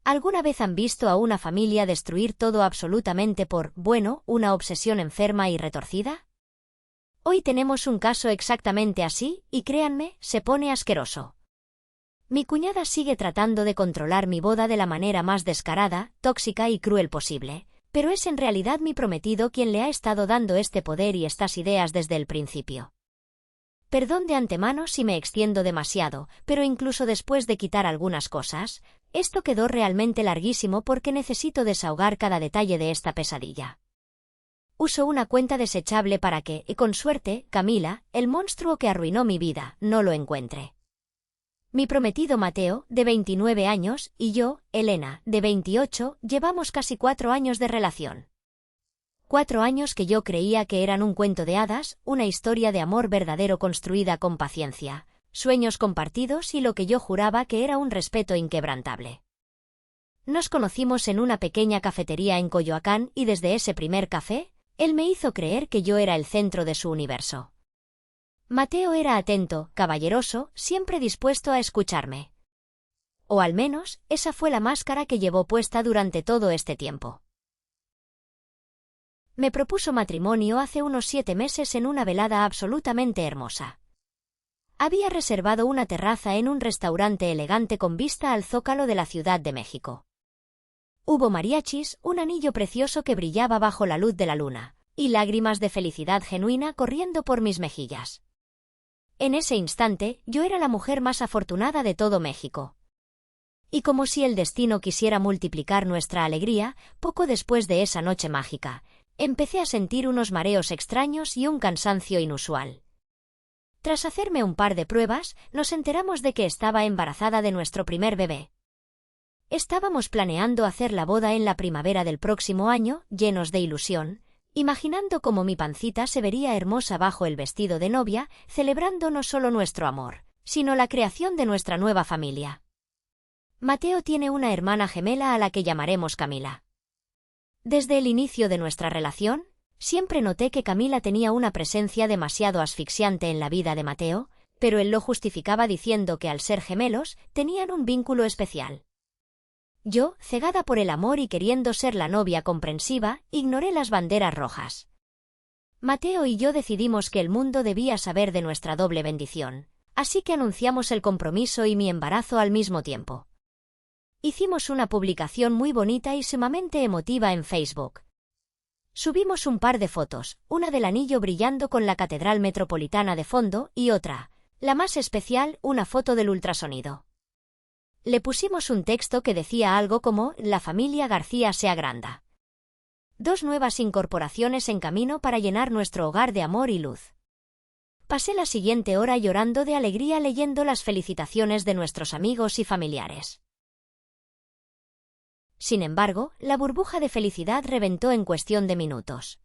¿Alguna vez han visto a una familia destruir todo absolutamente por, bueno, una obsesión enferma y retorcida? Hoy tenemos un caso exactamente así, y créanme, se pone asqueroso. Mi cuñada sigue tratando de controlar mi boda de la manera más descarada, tóxica y cruel posible, pero es en realidad mi prometido quien le ha estado dando este poder y estas ideas desde el principio. Perdón de antemano si me extiendo demasiado, pero incluso después de quitar algunas cosas, esto quedó realmente larguísimo porque necesito desahogar cada detalle de esta pesadilla. Uso una cuenta desechable para que, y con suerte, Camila, el monstruo que arruinó mi vida, no lo encuentre. Mi prometido Mateo, de 29 años, y yo, Elena, de 28, llevamos casi 4 años de relación. 4 años que yo creía que eran un cuento de hadas, una historia de amor verdadero construida con paciencia, sueños compartidos y lo que yo juraba que era un respeto inquebrantable. Nos conocimos en una pequeña cafetería en Coyoacán y desde ese primer café, él me hizo creer que yo era el centro de su universo. Mateo era atento, caballeroso, siempre dispuesto a escucharme. O al menos, esa fue la máscara que llevó puesta durante todo este tiempo. Me propuso matrimonio hace unos 7 meses en una velada absolutamente hermosa. Había reservado una terraza en un restaurante elegante con vista al Zócalo de la Ciudad de México. Hubo mariachis, un anillo precioso que brillaba bajo la luz de la luna, y lágrimas de felicidad genuina corriendo por mis mejillas. En ese instante, yo era la mujer más afortunada de todo México. Y como si el destino quisiera multiplicar nuestra alegría, poco después de esa noche mágica, empecé a sentir unos mareos extraños y un cansancio inusual. Tras hacerme un par de pruebas, nos enteramos de que estaba embarazada de nuestro primer bebé. Estábamos planeando hacer la boda en la primavera del próximo año, llenos de ilusión, imaginando cómo mi pancita se vería hermosa bajo el vestido de novia, celebrando no solo nuestro amor, sino la creación de nuestra nueva familia. Mateo tiene una hermana gemela a la que llamaremos Camila. Desde el inicio de nuestra relación, siempre noté que Camila tenía una presencia demasiado asfixiante en la vida de Mateo, pero él lo justificaba diciendo que al ser gemelos, tenían un vínculo especial. Yo, cegada por el amor y queriendo ser la novia comprensiva, ignoré las banderas rojas. Mateo y yo decidimos que el mundo debía saber de nuestra doble bendición, así que anunciamos el compromiso y mi embarazo al mismo tiempo. Hicimos una publicación muy bonita y sumamente emotiva en Facebook. Subimos un par de fotos, una del anillo brillando con la Catedral Metropolitana de fondo y otra, la más especial, una foto del ultrasonido. Le pusimos un texto que decía algo como «La familia García se agranda». 2 nuevas incorporaciones en camino para llenar nuestro hogar de amor y luz. Pasé la siguiente hora llorando de alegría leyendo las felicitaciones de nuestros amigos y familiares. Sin embargo, la burbuja de felicidad reventó en cuestión de minutos.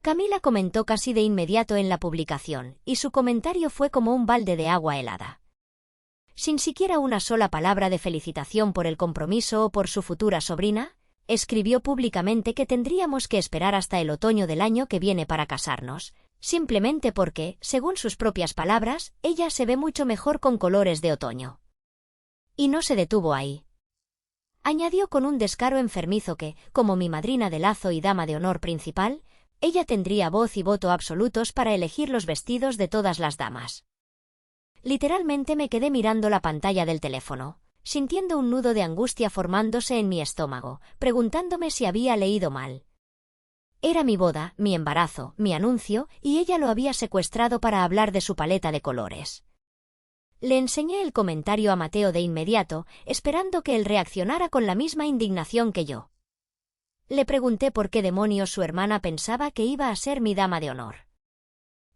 Camila comentó casi de inmediato en la publicación, y su comentario fue como un balde de agua helada. Sin siquiera una sola palabra de felicitación por el compromiso o por su futura sobrina, escribió públicamente que tendríamos que esperar hasta el otoño del año que viene para casarnos, simplemente porque, según sus propias palabras, ella se ve mucho mejor con colores de otoño. Y no se detuvo ahí. Añadió con un descaro enfermizo que, como mi madrina de lazo y dama de honor principal, ella tendría voz y voto absolutos para elegir los vestidos de todas las damas. Literalmente me quedé mirando la pantalla del teléfono, sintiendo un nudo de angustia formándose en mi estómago, preguntándome si había leído mal. Era mi boda, mi embarazo, mi anuncio, y ella lo había secuestrado para hablar de su paleta de colores. Le enseñé el comentario a Mateo de inmediato, esperando que él reaccionara con la misma indignación que yo. Le pregunté por qué demonios su hermana pensaba que iba a ser mi dama de honor.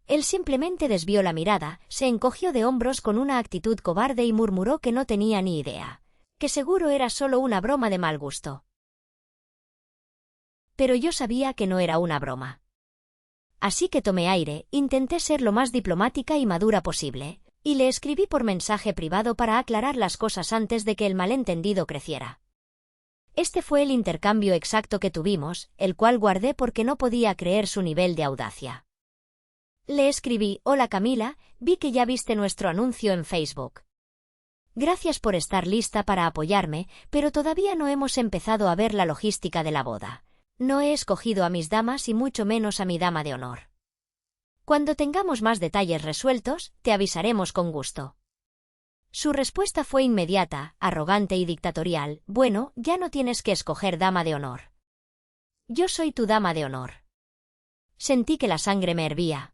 Él simplemente desvió la mirada, se encogió de hombros con una actitud cobarde y murmuró que no tenía ni idea, que seguro era solo una broma de mal gusto. Pero yo sabía que no era una broma. Así que tomé aire, intenté ser lo más diplomática y madura posible, y le escribí por mensaje privado para aclarar las cosas antes de que el malentendido creciera. Este fue el intercambio exacto que tuvimos, el cual guardé porque no podía creer su nivel de audacia. Le escribí: «Hola Camila, vi que ya viste nuestro anuncio en Facebook. Gracias por estar lista para apoyarme, pero todavía no hemos empezado a ver la logística de la boda. No he escogido a mis damas y mucho menos a mi dama de honor. Cuando tengamos más detalles resueltos, te avisaremos con gusto. Su respuesta fue inmediata, arrogante y dictatorial. Bueno, ya no tienes que escoger dama de honor. Yo soy tu dama de honor. Sentí que la sangre me hervía.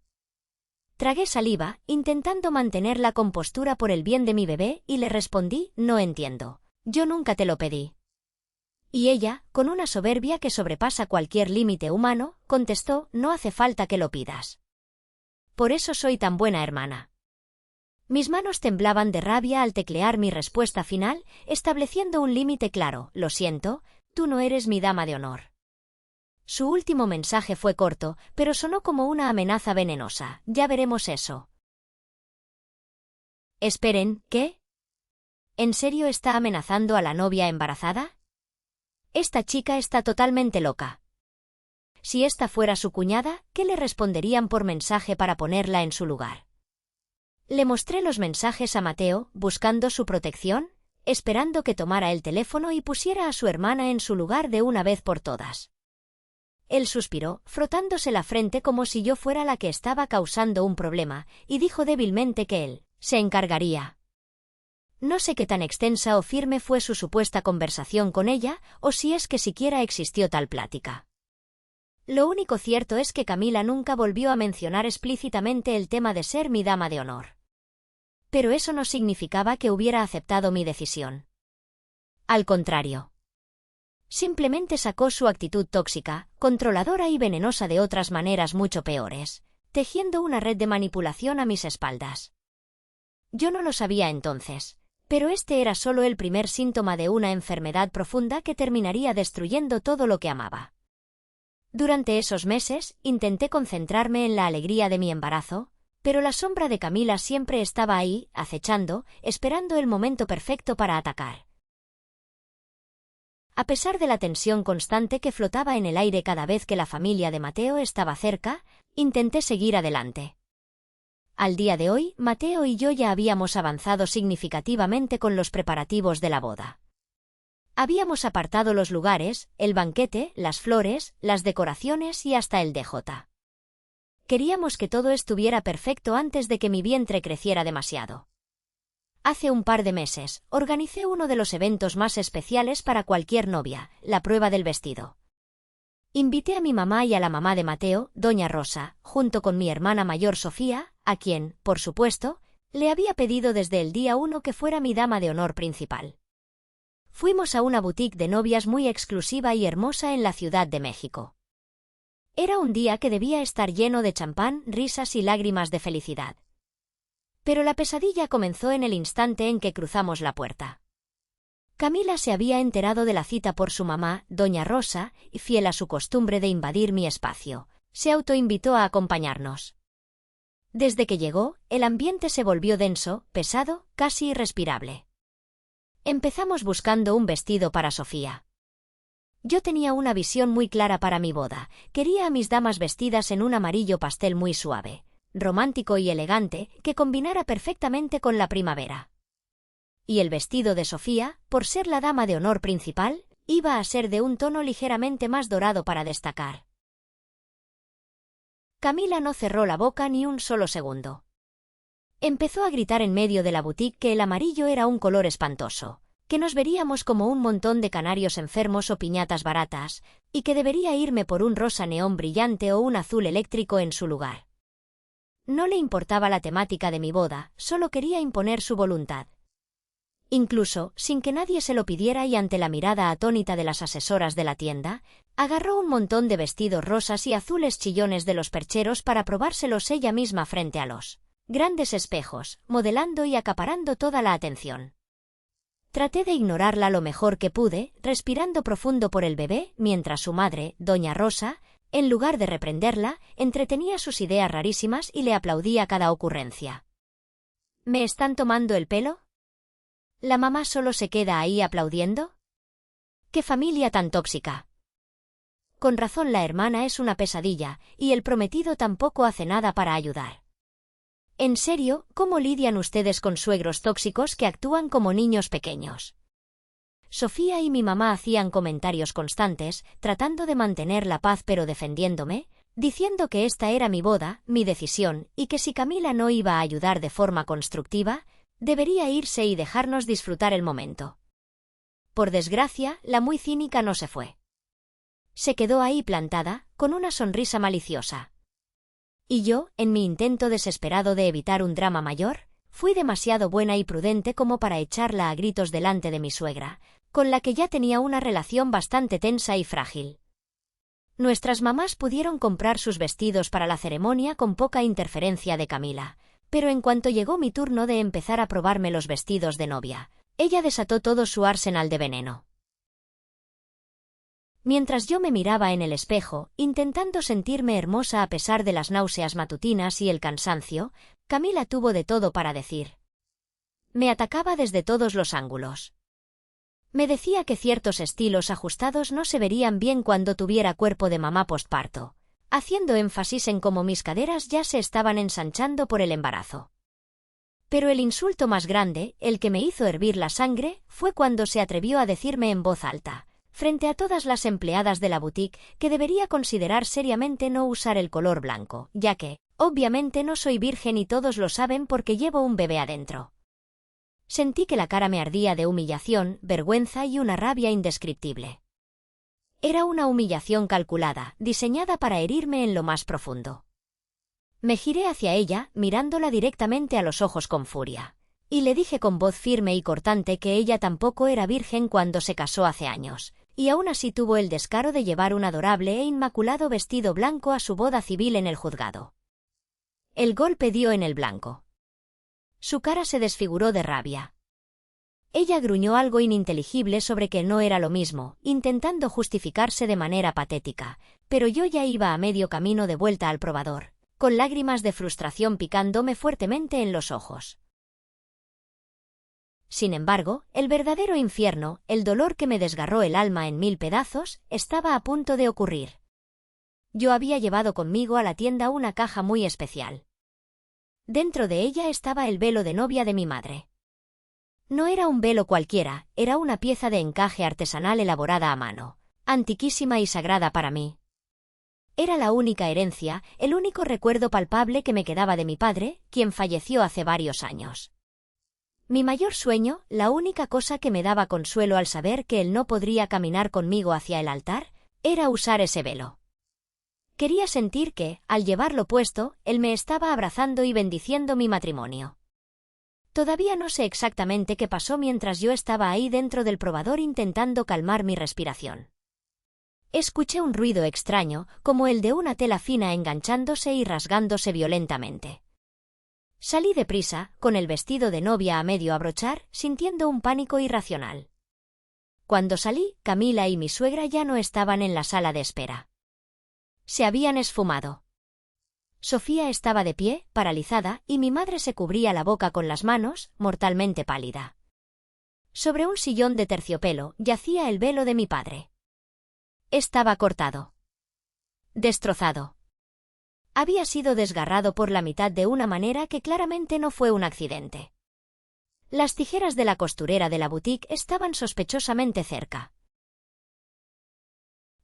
Tragué saliva, intentando mantener la compostura por el bien de mi bebé, y le respondí, no entiendo. Yo nunca te lo pedí. Y ella, con una soberbia que sobrepasa cualquier límite humano, contestó, no hace falta que lo pidas. Por eso soy tan buena hermana. Mis manos temblaban de rabia al teclear mi respuesta final, estableciendo un límite claro, lo siento, tú no eres mi dama de honor. Su último mensaje fue corto, pero sonó como una amenaza venenosa. Ya veremos eso. Esperen, ¿qué? ¿En serio está amenazando a la novia embarazada? Esta chica está totalmente loca. Si esta fuera su cuñada, ¿qué le responderían por mensaje para ponerla en su lugar? Le mostré los mensajes a Mateo, buscando su protección, esperando que tomara el teléfono y pusiera a su hermana en su lugar de una vez por todas. Él suspiró, frotándose la frente como si yo fuera la que estaba causando un problema, y dijo débilmente que él se encargaría. No sé qué tan extensa o firme fue su supuesta conversación con ella, o si es que siquiera existió tal plática. Lo único cierto es que Camila nunca volvió a mencionar explícitamente el tema de ser mi dama de honor. Pero eso no significaba que hubiera aceptado mi decisión. Al contrario. Simplemente sacó su actitud tóxica, controladora y venenosa de otras maneras mucho peores, tejiendo una red de manipulación a mis espaldas. Yo no lo sabía entonces, pero este era solo el primer síntoma de una enfermedad profunda que terminaría destruyendo todo lo que amaba. Durante esos meses, intenté concentrarme en la alegría de mi embarazo, pero la sombra de Camila siempre estaba ahí, acechando, esperando el momento perfecto para atacar. A pesar de la tensión constante que flotaba en el aire cada vez que la familia de Mateo estaba cerca, intenté seguir adelante. Al día de hoy, Mateo y yo ya habíamos avanzado significativamente con los preparativos de la boda. Habíamos apartado los lugares, el banquete, las flores, las decoraciones y hasta el DJ. Queríamos que todo estuviera perfecto antes de que mi vientre creciera demasiado. Hace un par de meses, organicé uno de los eventos más especiales para cualquier novia, la prueba del vestido. Invité a mi mamá y a la mamá de Mateo, doña Rosa, junto con mi hermana mayor Sofía, a quien, por supuesto, le había pedido desde el día 1 que fuera mi dama de honor principal. Fuimos a una boutique de novias muy exclusiva y hermosa en la Ciudad de México. Era un día que debía estar lleno de champán, risas y lágrimas de felicidad. Pero la pesadilla comenzó en el instante en que cruzamos la puerta. Camila se había enterado de la cita por su mamá, doña Rosa, y fiel a su costumbre de invadir mi espacio, se autoinvitó a acompañarnos. Desde que llegó, el ambiente se volvió denso, pesado, casi irrespirable. Empezamos buscando un vestido para Sofía. Yo tenía una visión muy clara para mi boda, quería a mis damas vestidas en un amarillo pastel muy suave, romántico y elegante, que combinara perfectamente con la primavera. Y el vestido de Sofía, por ser la dama de honor principal, iba a ser de un tono ligeramente más dorado para destacar. Camila no cerró la boca ni un solo segundo. Empezó a gritar en medio de la boutique que el amarillo era un color espantoso, que nos veríamos como un montón de canarios enfermos o piñatas baratas, y que debería irme por un rosa neón brillante o un azul eléctrico en su lugar. No le importaba la temática de mi boda, solo quería imponer su voluntad. Incluso, sin que nadie se lo pidiera y ante la mirada atónita de las asesoras de la tienda, agarró un montón de vestidos rosas y azules chillones de los percheros para probárselos ella misma frente a los grandes espejos, modelando y acaparando toda la atención. Traté de ignorarla lo mejor que pude, respirando profundo por el bebé, mientras su madre, doña Rosa, en lugar de reprenderla, entretenía sus ideas rarísimas y le aplaudía cada ocurrencia. ¿Me están tomando el pelo? ¿La mamá solo se queda ahí aplaudiendo? ¡Qué familia tan tóxica! Con razón la hermana es una pesadilla, y el prometido tampoco hace nada para ayudar. En serio, ¿cómo lidian ustedes con suegros tóxicos que actúan como niños pequeños? Sofía y mi mamá hacían comentarios constantes, tratando de mantener la paz pero defendiéndome, diciendo que esta era mi boda, mi decisión, y que si Camila no iba a ayudar de forma constructiva, debería irse y dejarnos disfrutar el momento. Por desgracia, la muy cínica no se fue. Se quedó ahí plantada, con una sonrisa maliciosa. Y yo, en mi intento desesperado de evitar un drama mayor, fui demasiado buena y prudente como para echarla a gritos delante de mi suegra, con la que ya tenía una relación bastante tensa y frágil. Nuestras mamás pudieron comprar sus vestidos para la ceremonia con poca interferencia de Camila, pero en cuanto llegó mi turno de empezar a probarme los vestidos de novia, ella desató todo su arsenal de veneno. Mientras yo me miraba en el espejo, intentando sentirme hermosa a pesar de las náuseas matutinas y el cansancio, Camila tuvo de todo para decir. Me atacaba desde todos los ángulos. Me decía que ciertos estilos ajustados no se verían bien cuando tuviera cuerpo de mamá postparto, haciendo énfasis en cómo mis caderas ya se estaban ensanchando por el embarazo. Pero el insulto más grande, el que me hizo hervir la sangre, fue cuando se atrevió a decirme en voz alta, frente a todas las empleadas de la boutique, que debería considerar seriamente no usar el color blanco, ya que, obviamente no soy virgen y todos lo saben porque llevo un bebé adentro. Sentí que la cara me ardía de humillación, vergüenza y una rabia indescriptible. Era una humillación calculada, diseñada para herirme en lo más profundo. Me giré hacia ella, mirándola directamente a los ojos con furia, y le dije con voz firme y cortante que ella tampoco era virgen cuando se casó hace años, y aún así tuvo el descaro de llevar un adorable e inmaculado vestido blanco a su boda civil en el juzgado. El golpe dio en el blanco. Su cara se desfiguró de rabia. Ella gruñó algo ininteligible sobre que no era lo mismo, intentando justificarse de manera patética, pero yo ya iba a medio camino de vuelta al probador, con lágrimas de frustración picándome fuertemente en los ojos. Sin embargo, el verdadero infierno, el dolor que me desgarró el alma en 1000 pedazos, estaba a punto de ocurrir. Yo había llevado conmigo a la tienda una caja muy especial. Dentro de ella estaba el velo de novia de mi madre. No era un velo cualquiera, era una pieza de encaje artesanal elaborada a mano, antiquísima y sagrada para mí. Era la única herencia, el único recuerdo palpable que me quedaba de mi padre, quien falleció hace varios años. Mi mayor sueño, la única cosa que me daba consuelo al saber que él no podría caminar conmigo hacia el altar, era usar ese velo. Quería sentir que, al llevarlo puesto, él me estaba abrazando y bendiciendo mi matrimonio. Todavía no sé exactamente qué pasó mientras yo estaba ahí dentro del probador intentando calmar mi respiración. Escuché un ruido extraño, como el de una tela fina enganchándose y rasgándose violentamente. Salí deprisa, con el vestido de novia a medio abrochar, sintiendo un pánico irracional. Cuando salí, Camila y mi suegra ya no estaban en la sala de espera. Se habían esfumado. Sofía estaba de pie, paralizada, y mi madre se cubría la boca con las manos, mortalmente pálida. Sobre un sillón de terciopelo yacía el velo de mi padre. Estaba cortado. Destrozado. Había sido desgarrado por la mitad de una manera que claramente no fue un accidente. Las tijeras de la costurera de la boutique estaban sospechosamente cerca.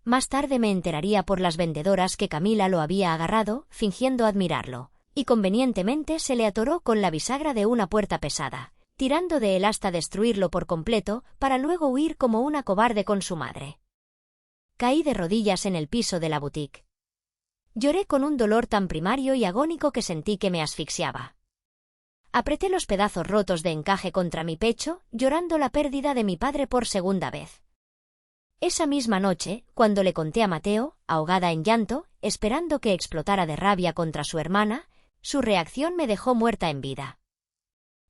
Más tarde me enteraría por las vendedoras que Camila lo había agarrado, fingiendo admirarlo, y convenientemente se le atoró con la bisagra de una puerta pesada, tirando de él hasta destruirlo por completo, para luego huir como una cobarde con su madre. Caí de rodillas en el piso de la boutique. Lloré con un dolor tan primario y agónico que sentí que me asfixiaba. Apreté los pedazos rotos de encaje contra mi pecho, llorando la pérdida de mi padre por segunda vez. Esa misma noche, cuando le conté a Mateo, ahogada en llanto, esperando que explotara de rabia contra su hermana, su reacción me dejó muerta en vida.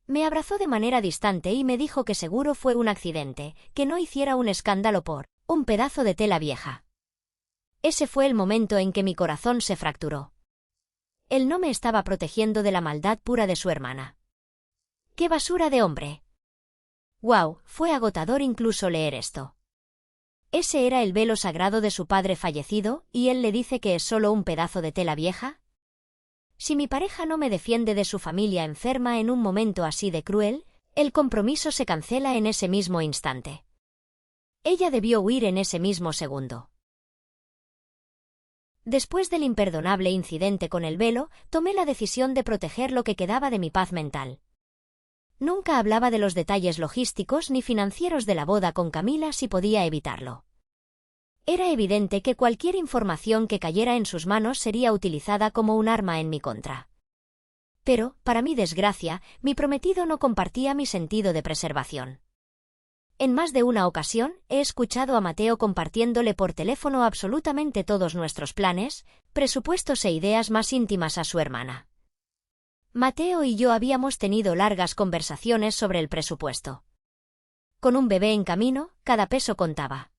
Me abrazó de manera distante y me dijo que seguro fue un accidente, que no hiciera un escándalo por un pedazo de tela vieja. Ese fue el momento en que mi corazón se fracturó. Él no me estaba protegiendo de la maldad pura de su hermana. ¡Qué basura de hombre! ¡Guau! Fue agotador incluso leer esto. ¿Ese era el velo sagrado de su padre fallecido, y él le dice que es solo un pedazo de tela vieja? Si mi pareja no me defiende de su familia enferma en un momento así de cruel, el compromiso se cancela en ese mismo instante. Ella debió huir en ese mismo segundo. Después del imperdonable incidente con el velo, tomé la decisión de proteger lo que quedaba de mi paz mental. Nunca hablaba de los detalles logísticos ni financieros de la boda con Camila si podía evitarlo. Era evidente que cualquier información que cayera en sus manos sería utilizada como un arma en mi contra. Pero, para mi desgracia, mi prometido no compartía mi sentido de preservación. En más de una ocasión, he escuchado a Mateo compartiéndole por teléfono absolutamente todos nuestros planes, presupuestos e ideas más íntimas a su hermana. Mateo y yo habíamos tenido largas conversaciones sobre el presupuesto. Con un bebé en camino, cada peso contaba.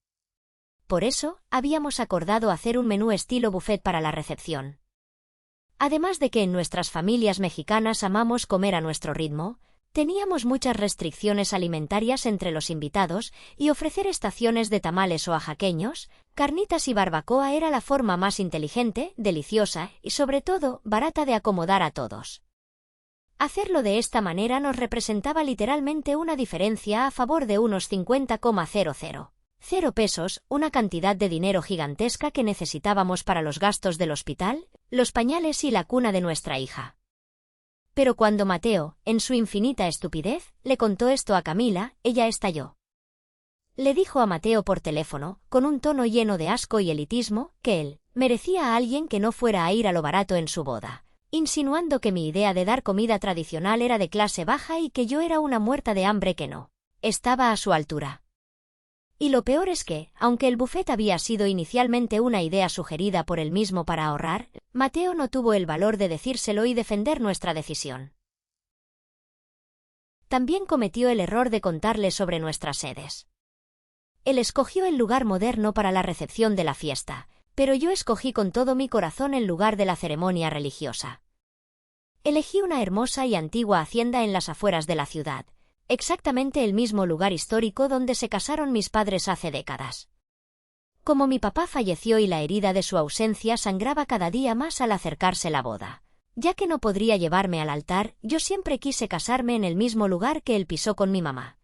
Por eso, habíamos acordado hacer un menú estilo buffet para la recepción. Además de que en nuestras familias mexicanas amamos comer a nuestro ritmo, teníamos muchas restricciones alimentarias entre los invitados y ofrecer estaciones de tamales oaxaqueños, carnitas y barbacoa era la forma más inteligente, deliciosa y sobre todo barata de acomodar a todos. Hacerlo de esta manera nos representaba literalmente una diferencia a favor de unos 50,00 pesos, una cantidad de dinero gigantesca que necesitábamos para los gastos del hospital, los pañales y la cuna de nuestra hija. Pero cuando Mateo, en su infinita estupidez, le contó esto a Camila, ella estalló. Le dijo a Mateo por teléfono, con un tono lleno de asco y elitismo, que él merecía a alguien que no fuera a ir a lo barato en su boda, insinuando que mi idea de dar comida tradicional era de clase baja y que yo era una muerta de hambre que no estaba a su altura. Y lo peor es que, aunque el buffet había sido inicialmente una idea sugerida por él mismo para ahorrar, Mateo no tuvo el valor de decírselo y defender nuestra decisión. También cometió el error de contarle sobre nuestras sedes. Él escogió el lugar moderno para la recepción de la fiesta, pero yo escogí con todo mi corazón el lugar de la ceremonia religiosa. Elegí una hermosa y antigua hacienda en las afueras de la ciudad, exactamente el mismo lugar histórico donde se casaron mis padres hace décadas. Como mi papá falleció y la herida de su ausencia sangraba cada día más al acercarse la boda, ya que no podría llevarme al altar, yo siempre quise casarme en el mismo lugar que él pisó con mi mamá.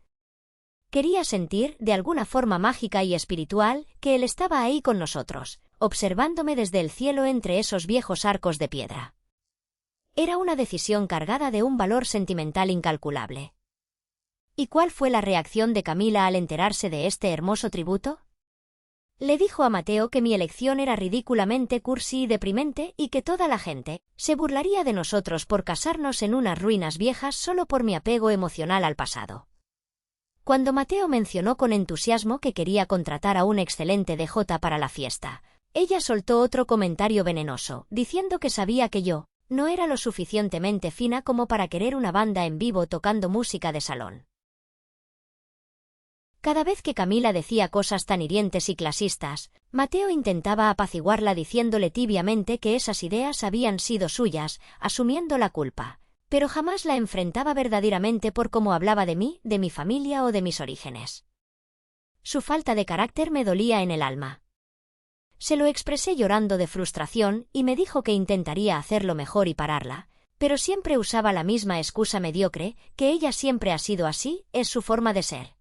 Quería sentir, de alguna forma mágica y espiritual, que él estaba ahí con nosotros, observándome desde el cielo entre esos viejos arcos de piedra. Era una decisión cargada de un valor sentimental incalculable. ¿Y cuál fue la reacción de Camila al enterarse de este hermoso tributo? Le dijo a Mateo que mi elección era ridículamente cursi y deprimente y que toda la gente se burlaría de nosotros por casarnos en unas ruinas viejas solo por mi apego emocional al pasado. Cuando Mateo mencionó con entusiasmo que quería contratar a un excelente DJ para la fiesta, ella soltó otro comentario venenoso, diciendo que sabía que yo no era lo suficientemente fina como para querer una banda en vivo tocando música de salón. Cada vez que Camila decía cosas tan hirientes y clasistas, Mateo intentaba apaciguarla diciéndole tibiamente que esas ideas habían sido suyas, asumiendo la culpa, pero jamás la enfrentaba verdaderamente por cómo hablaba de mí, de mi familia o de mis orígenes. Su falta de carácter me dolía en el alma. Se lo expresé llorando de frustración y me dijo que intentaría hacerlo mejor y pararla, pero siempre usaba la misma excusa mediocre, que ella siempre ha sido así, es su forma de ser.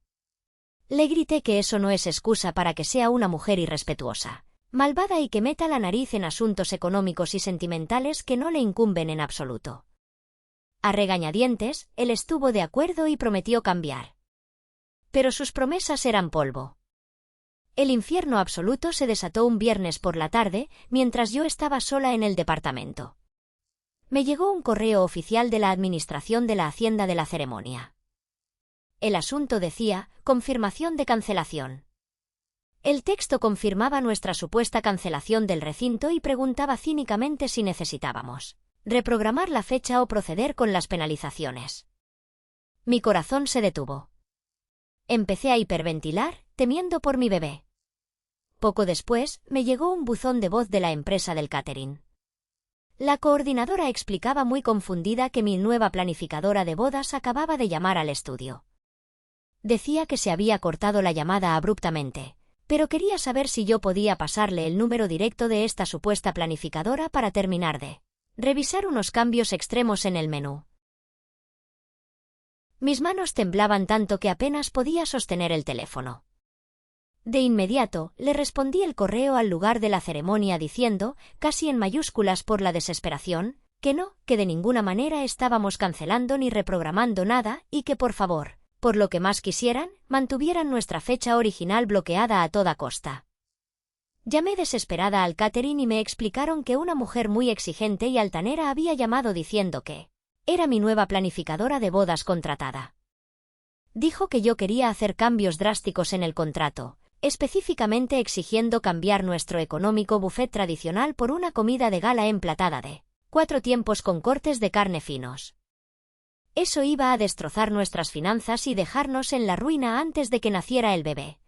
Le grité que eso no es excusa para que sea una mujer irrespetuosa, malvada y que meta la nariz en asuntos económicos y sentimentales que no le incumben en absoluto. A regañadientes, él estuvo de acuerdo y prometió cambiar. Pero sus promesas eran polvo. El infierno absoluto se desató un viernes por la tarde, mientras yo estaba sola en el departamento. Me llegó un correo oficial de la administración de la hacienda de la ceremonia. El asunto decía, confirmación de cancelación. El texto confirmaba nuestra supuesta cancelación del recinto y preguntaba cínicamente si necesitábamos reprogramar la fecha o proceder con las penalizaciones. Mi corazón se detuvo. Empecé a hiperventilar, temiendo por mi bebé. Poco después, me llegó un buzón de voz de la empresa del catering. La coordinadora explicaba muy confundida que mi nueva planificadora de bodas acababa de llamar al estudio. Decía que se había cortado la llamada abruptamente, pero quería saber si yo podía pasarle el número directo de esta supuesta planificadora para terminar de Revisar unos cambios extremos en el menú. Mis manos temblaban tanto que apenas podía sostener el teléfono. De inmediato, le respondí el correo al lugar de la ceremonia diciendo, casi en mayúsculas por la desesperación, que no, que de ninguna manera estábamos cancelando ni reprogramando nada y que por favor, por lo que más quisieran, mantuvieran nuestra fecha original bloqueada a toda costa. Llamé desesperada al catering y me explicaron que una mujer muy exigente y altanera había llamado diciendo que era mi nueva planificadora de bodas contratada. Dijo que yo quería hacer cambios drásticos en el contrato, específicamente exigiendo cambiar nuestro económico buffet tradicional por una comida de gala emplatada de 4 tiempos con cortes de carne finos. Eso iba a destrozar nuestras finanzas y dejarnos en la ruina antes de que naciera el bebé.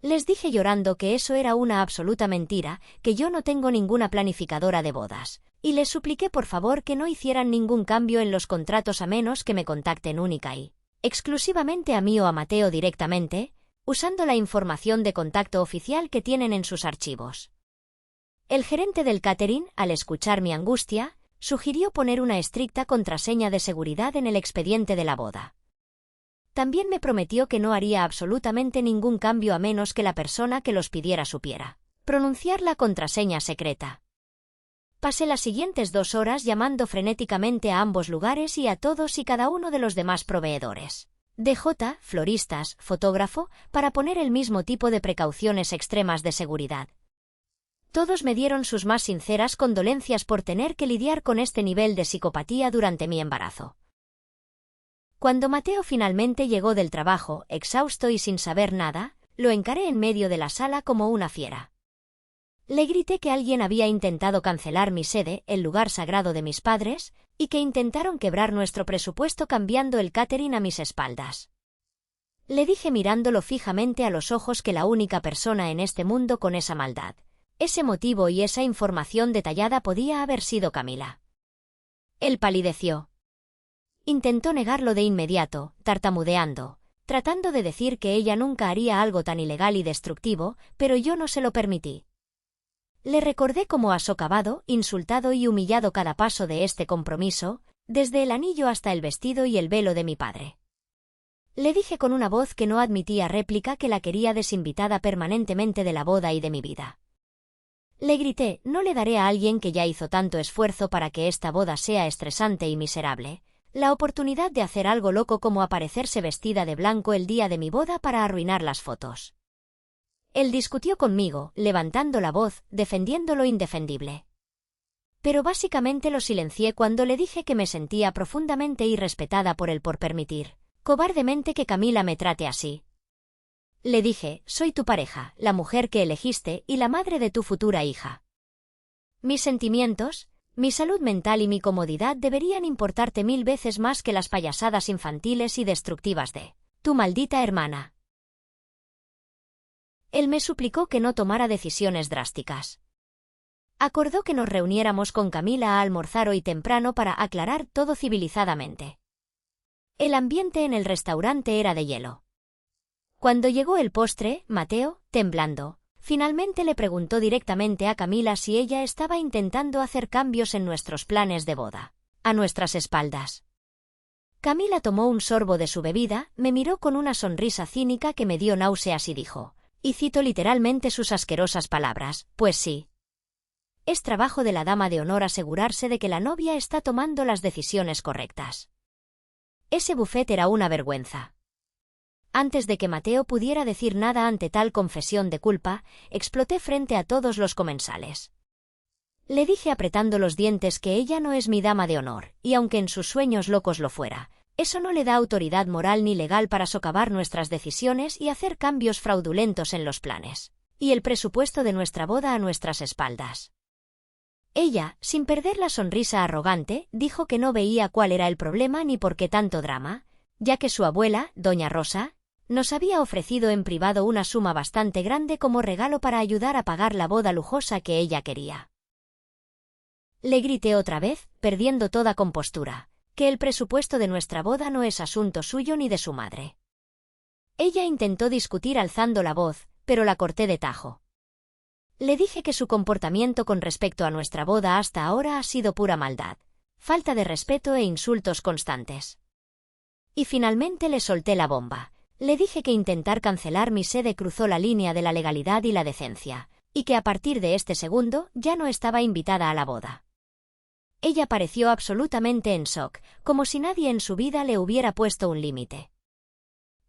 Les dije llorando que eso era una absoluta mentira, que yo no tengo ninguna planificadora de bodas, y les supliqué por favor que no hicieran ningún cambio en los contratos a menos que me contacten única y exclusivamente a mí o a Mateo directamente, usando la información de contacto oficial que tienen en sus archivos. El gerente del catering, al escuchar mi angustia, sugirió poner una estricta contraseña de seguridad en el expediente de la boda. También me prometió que no haría absolutamente ningún cambio a menos que la persona que los pidiera supiera pronunciar la contraseña secreta. Pasé las siguientes 2 horas llamando frenéticamente a ambos lugares y a todos y cada uno de los demás proveedores. DJ, floristas, fotógrafo, para poner el mismo tipo de precauciones extremas de seguridad. Todos me dieron sus más sinceras condolencias por tener que lidiar con este nivel de psicopatía durante mi embarazo. Cuando Mateo finalmente llegó del trabajo, exhausto y sin saber nada, lo encaré en medio de la sala como una fiera. Le grité que alguien había intentado cancelar mi sede, el lugar sagrado de mis padres, y que intentaron quebrar nuestro presupuesto cambiando el catering a mis espaldas. Le dije mirándolo fijamente a los ojos que la única persona en este mundo con esa maldad, ese motivo y esa información detallada podía haber sido Camila. Él palideció. Intentó negarlo de inmediato, tartamudeando, tratando de decir que ella nunca haría algo tan ilegal y destructivo, pero yo no se lo permití. Le recordé cómo ha socavado, insultado y humillado cada paso de este compromiso, desde el anillo hasta el vestido y el velo de mi padre. Le dije con una voz que no admitía réplica que la quería desinvitada permanentemente de la boda y de mi vida. Le grité, no le daré a alguien que ya hizo tanto esfuerzo para que esta boda sea estresante y miserable, la oportunidad de hacer algo loco como aparecerse vestida de blanco el día de mi boda para arruinar las fotos. Él discutió conmigo, levantando la voz, defendiendo lo indefendible. Pero básicamente lo silencié cuando le dije que me sentía profundamente irrespetada por él por permitir, cobardemente, que Camila me trate así. Le dije, soy tu pareja, la mujer que elegiste y la madre de tu futura hija. Mis sentimientos, mi salud mental y mi comodidad deberían importarte 1000 veces más que las payasadas infantiles y destructivas de tu maldita hermana. Él me suplicó que no tomara decisiones drásticas. Acordó que nos reuniéramos con Camila a almorzar hoy temprano para aclarar todo civilizadamente. El ambiente en el restaurante era de hielo. Cuando llegó el postre, Mateo, temblando, finalmente le preguntó directamente a Camila si ella estaba intentando hacer cambios en nuestros planes de boda, a nuestras espaldas. Camila tomó un sorbo de su bebida, me miró con una sonrisa cínica que me dio náuseas y dijo, y cito literalmente sus asquerosas palabras, pues sí. Es trabajo de la dama de honor asegurarse de que la novia está tomando las decisiones correctas. Ese buffet era una vergüenza. Antes de que Mateo pudiera decir nada ante tal confesión de culpa, exploté frente a todos los comensales. Le dije apretando los dientes que ella no es mi dama de honor, y aunque en sus sueños locos lo fuera, eso no le da autoridad moral ni legal para socavar nuestras decisiones y hacer cambios fraudulentos en los planes y el presupuesto de nuestra boda a nuestras espaldas. Ella, sin perder la sonrisa arrogante, dijo que no veía cuál era el problema ni por qué tanto drama, ya que su abuela, doña Rosa, nos había ofrecido en privado una suma bastante grande como regalo para ayudar a pagar la boda lujosa que ella quería. Le grité otra vez, perdiendo toda compostura, que el presupuesto de nuestra boda no es asunto suyo ni de su madre. Ella intentó discutir alzando la voz, pero la corté de tajo. Le dije que su comportamiento con respecto a nuestra boda hasta ahora ha sido pura maldad, falta de respeto e insultos constantes. Y finalmente le solté la bomba. Le dije que intentar cancelar mi sede cruzó la línea de la legalidad y la decencia, y que a partir de este segundo ya no estaba invitada a la boda. Ella pareció absolutamente en shock, como si nadie en su vida le hubiera puesto un límite.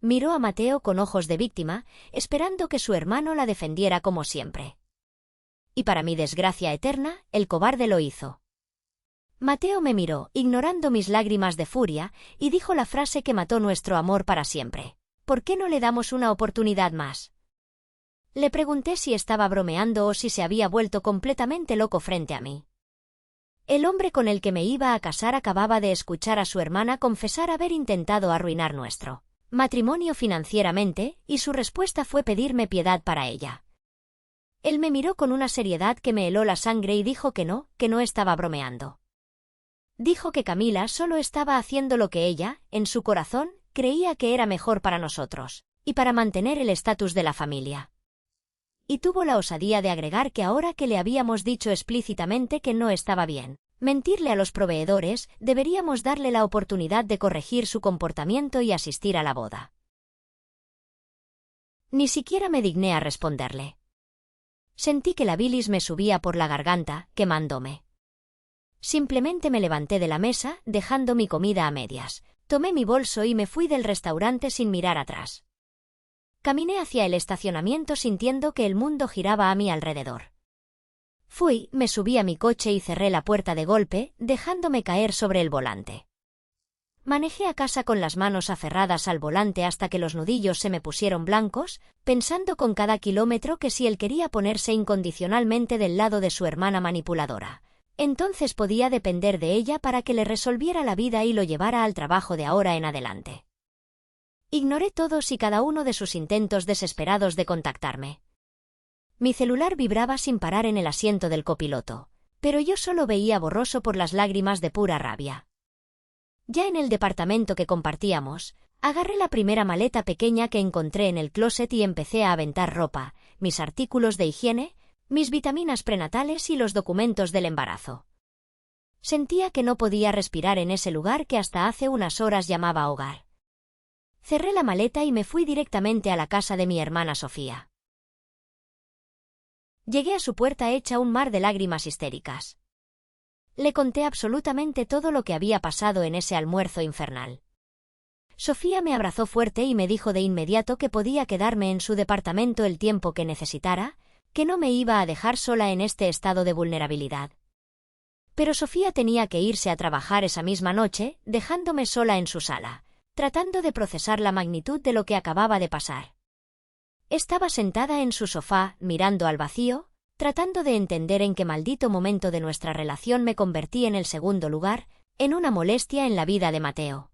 Miró a Mateo con ojos de víctima, esperando que su hermano la defendiera como siempre. Y para mi desgracia eterna, el cobarde lo hizo. Mateo me miró, ignorando mis lágrimas de furia, y dijo la frase que mató nuestro amor para siempre. ¿Por qué no le damos una oportunidad más? Le pregunté si estaba bromeando o si se había vuelto completamente loco frente a mí. El hombre con el que me iba a casar acababa de escuchar a su hermana confesar haber intentado arruinar nuestro matrimonio financieramente, y su respuesta fue pedirme piedad para ella. Él me miró con una seriedad que me heló la sangre y dijo que no estaba bromeando. Dijo que Camila solo estaba haciendo lo que ella, en su corazón, creía que era mejor para nosotros, y para mantener el estatus de la familia. Y tuvo la osadía de agregar que ahora que le habíamos dicho explícitamente que no estaba bien mentirle a los proveedores, deberíamos darle la oportunidad de corregir su comportamiento y asistir a la boda. Ni siquiera me digné a responderle. Sentí que la bilis me subía por la garganta, quemándome. Simplemente me levanté de la mesa, dejando mi comida a medias. Tomé mi bolso y me fui del restaurante sin mirar atrás. Caminé hacia el estacionamiento sintiendo que el mundo giraba a mi alrededor. Me subí a mi coche y cerré la puerta de golpe, dejándome caer sobre el volante. Manejé a casa con las manos aferradas al volante hasta que los nudillos se me pusieron blancos, pensando con cada kilómetro que si él quería ponerse incondicionalmente del lado de su hermana manipuladora, entonces podía depender de ella para que le resolviera la vida y lo llevara al trabajo de ahora en adelante. Ignoré todos y cada uno de sus intentos desesperados de contactarme. Mi celular vibraba sin parar en el asiento del copiloto, pero yo solo veía borroso por las lágrimas de pura rabia. Ya en el departamento que compartíamos, agarré la primera maleta pequeña que encontré en el closet y empecé a aventar ropa, mis artículos de higiene, mis vitaminas prenatales y los documentos del embarazo. Sentía que no podía respirar en ese lugar que hasta hace unas horas llamaba hogar. Cerré la maleta y me fui directamente a la casa de mi hermana Sofía. Llegué a su puerta hecha un mar de lágrimas histéricas. Le conté absolutamente todo lo que había pasado en ese almuerzo infernal. Sofía me abrazó fuerte y me dijo de inmediato que podía quedarme en su departamento el tiempo que necesitara, que no me iba a dejar sola en este estado de vulnerabilidad. Pero Sofía tenía que irse a trabajar esa misma noche, dejándome sola en su sala, tratando de procesar la magnitud de lo que acababa de pasar. Estaba sentada en su sofá, mirando al vacío, tratando de entender en qué maldito momento de nuestra relación me convertí en el segundo lugar, en una molestia en la vida de Mateo.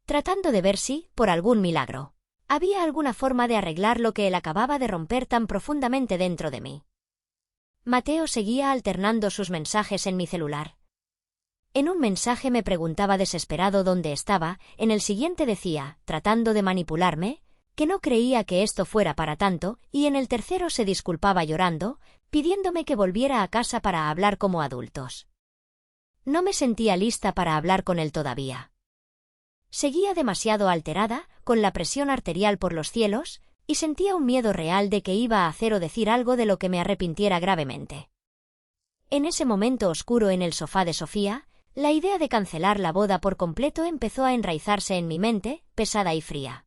Tratando de ver si, por algún milagro, había alguna forma de arreglar lo que él acababa de romper tan profundamente dentro de mí. Mateo seguía alternando sus mensajes en mi celular. En un mensaje me preguntaba desesperado dónde estaba, en el siguiente decía, tratando de manipularme, que no creía que esto fuera para tanto, y en el tercero se disculpaba llorando, pidiéndome que volviera a casa para hablar como adultos. No me sentía lista para hablar con él todavía. Seguía demasiado alterada, con la presión arterial por los cielos, y sentía un miedo real de que iba a hacer o decir algo de lo que me arrepintiera gravemente. En ese momento oscuro en el sofá de Sofía, la idea de cancelar la boda por completo empezó a enraizarse en mi mente, pesada y fría.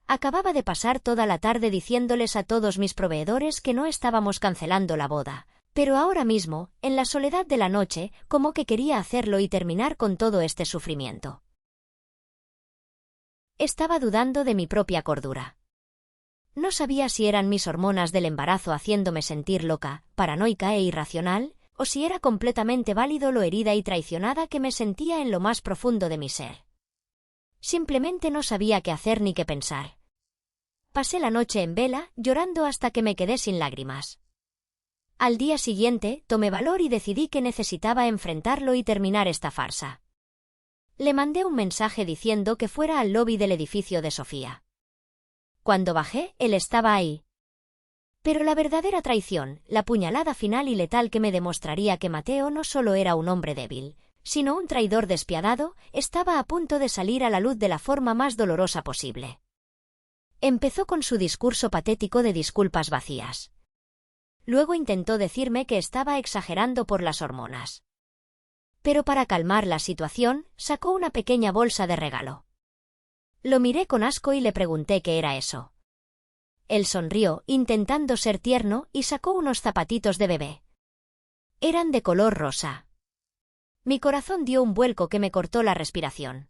Acababa de pasar toda la tarde diciéndoles a todos mis proveedores que no estábamos cancelando la boda, pero ahora mismo, en la soledad de la noche, como que quería hacerlo y terminar con todo este sufrimiento. Estaba dudando de mi propia cordura. No sabía si eran mis hormonas del embarazo haciéndome sentir loca, paranoica e irracional, o si era completamente válido lo herida y traicionada que me sentía en lo más profundo de mi ser. Simplemente no sabía qué hacer ni qué pensar. Pasé la noche en vela, llorando hasta que me quedé sin lágrimas. Al día siguiente, tomé valor y decidí que necesitaba enfrentarlo y terminar esta farsa. Le mandé un mensaje diciendo que fuera al lobby del edificio de Sofía. Cuando bajé, él estaba ahí. Pero la verdadera traición, la puñalada final y letal que me demostraría que Mateo no solo era un hombre débil, sino un traidor despiadado, estaba a punto de salir a la luz de la forma más dolorosa posible. Empezó con su discurso patético de disculpas vacías. Luego intentó decirme que estaba exagerando por las hormonas. Pero para calmar la situación, sacó una pequeña bolsa de regalo. Lo miré con asco y le pregunté qué era eso. Él sonrió, intentando ser tierno, y sacó unos zapatitos de bebé. Eran de color rosa. Mi corazón dio un vuelco que me cortó la respiración.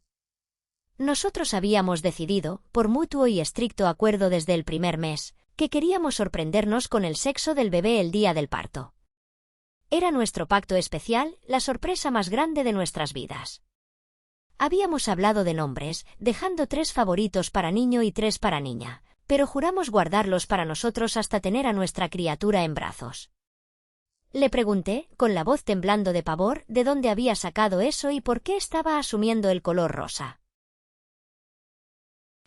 Nosotros habíamos decidido, por mutuo y estricto acuerdo desde el primer mes, que queríamos sorprendernos con el sexo del bebé el día del parto. Era nuestro pacto especial, la sorpresa más grande de nuestras vidas. Habíamos hablado de nombres, dejando 3 favoritos para niño y 3 para niña, pero juramos guardarlos para nosotros hasta tener a nuestra criatura en brazos. Le pregunté, con la voz temblando de pavor, de dónde había sacado eso y por qué estaba asumiendo el color rosa.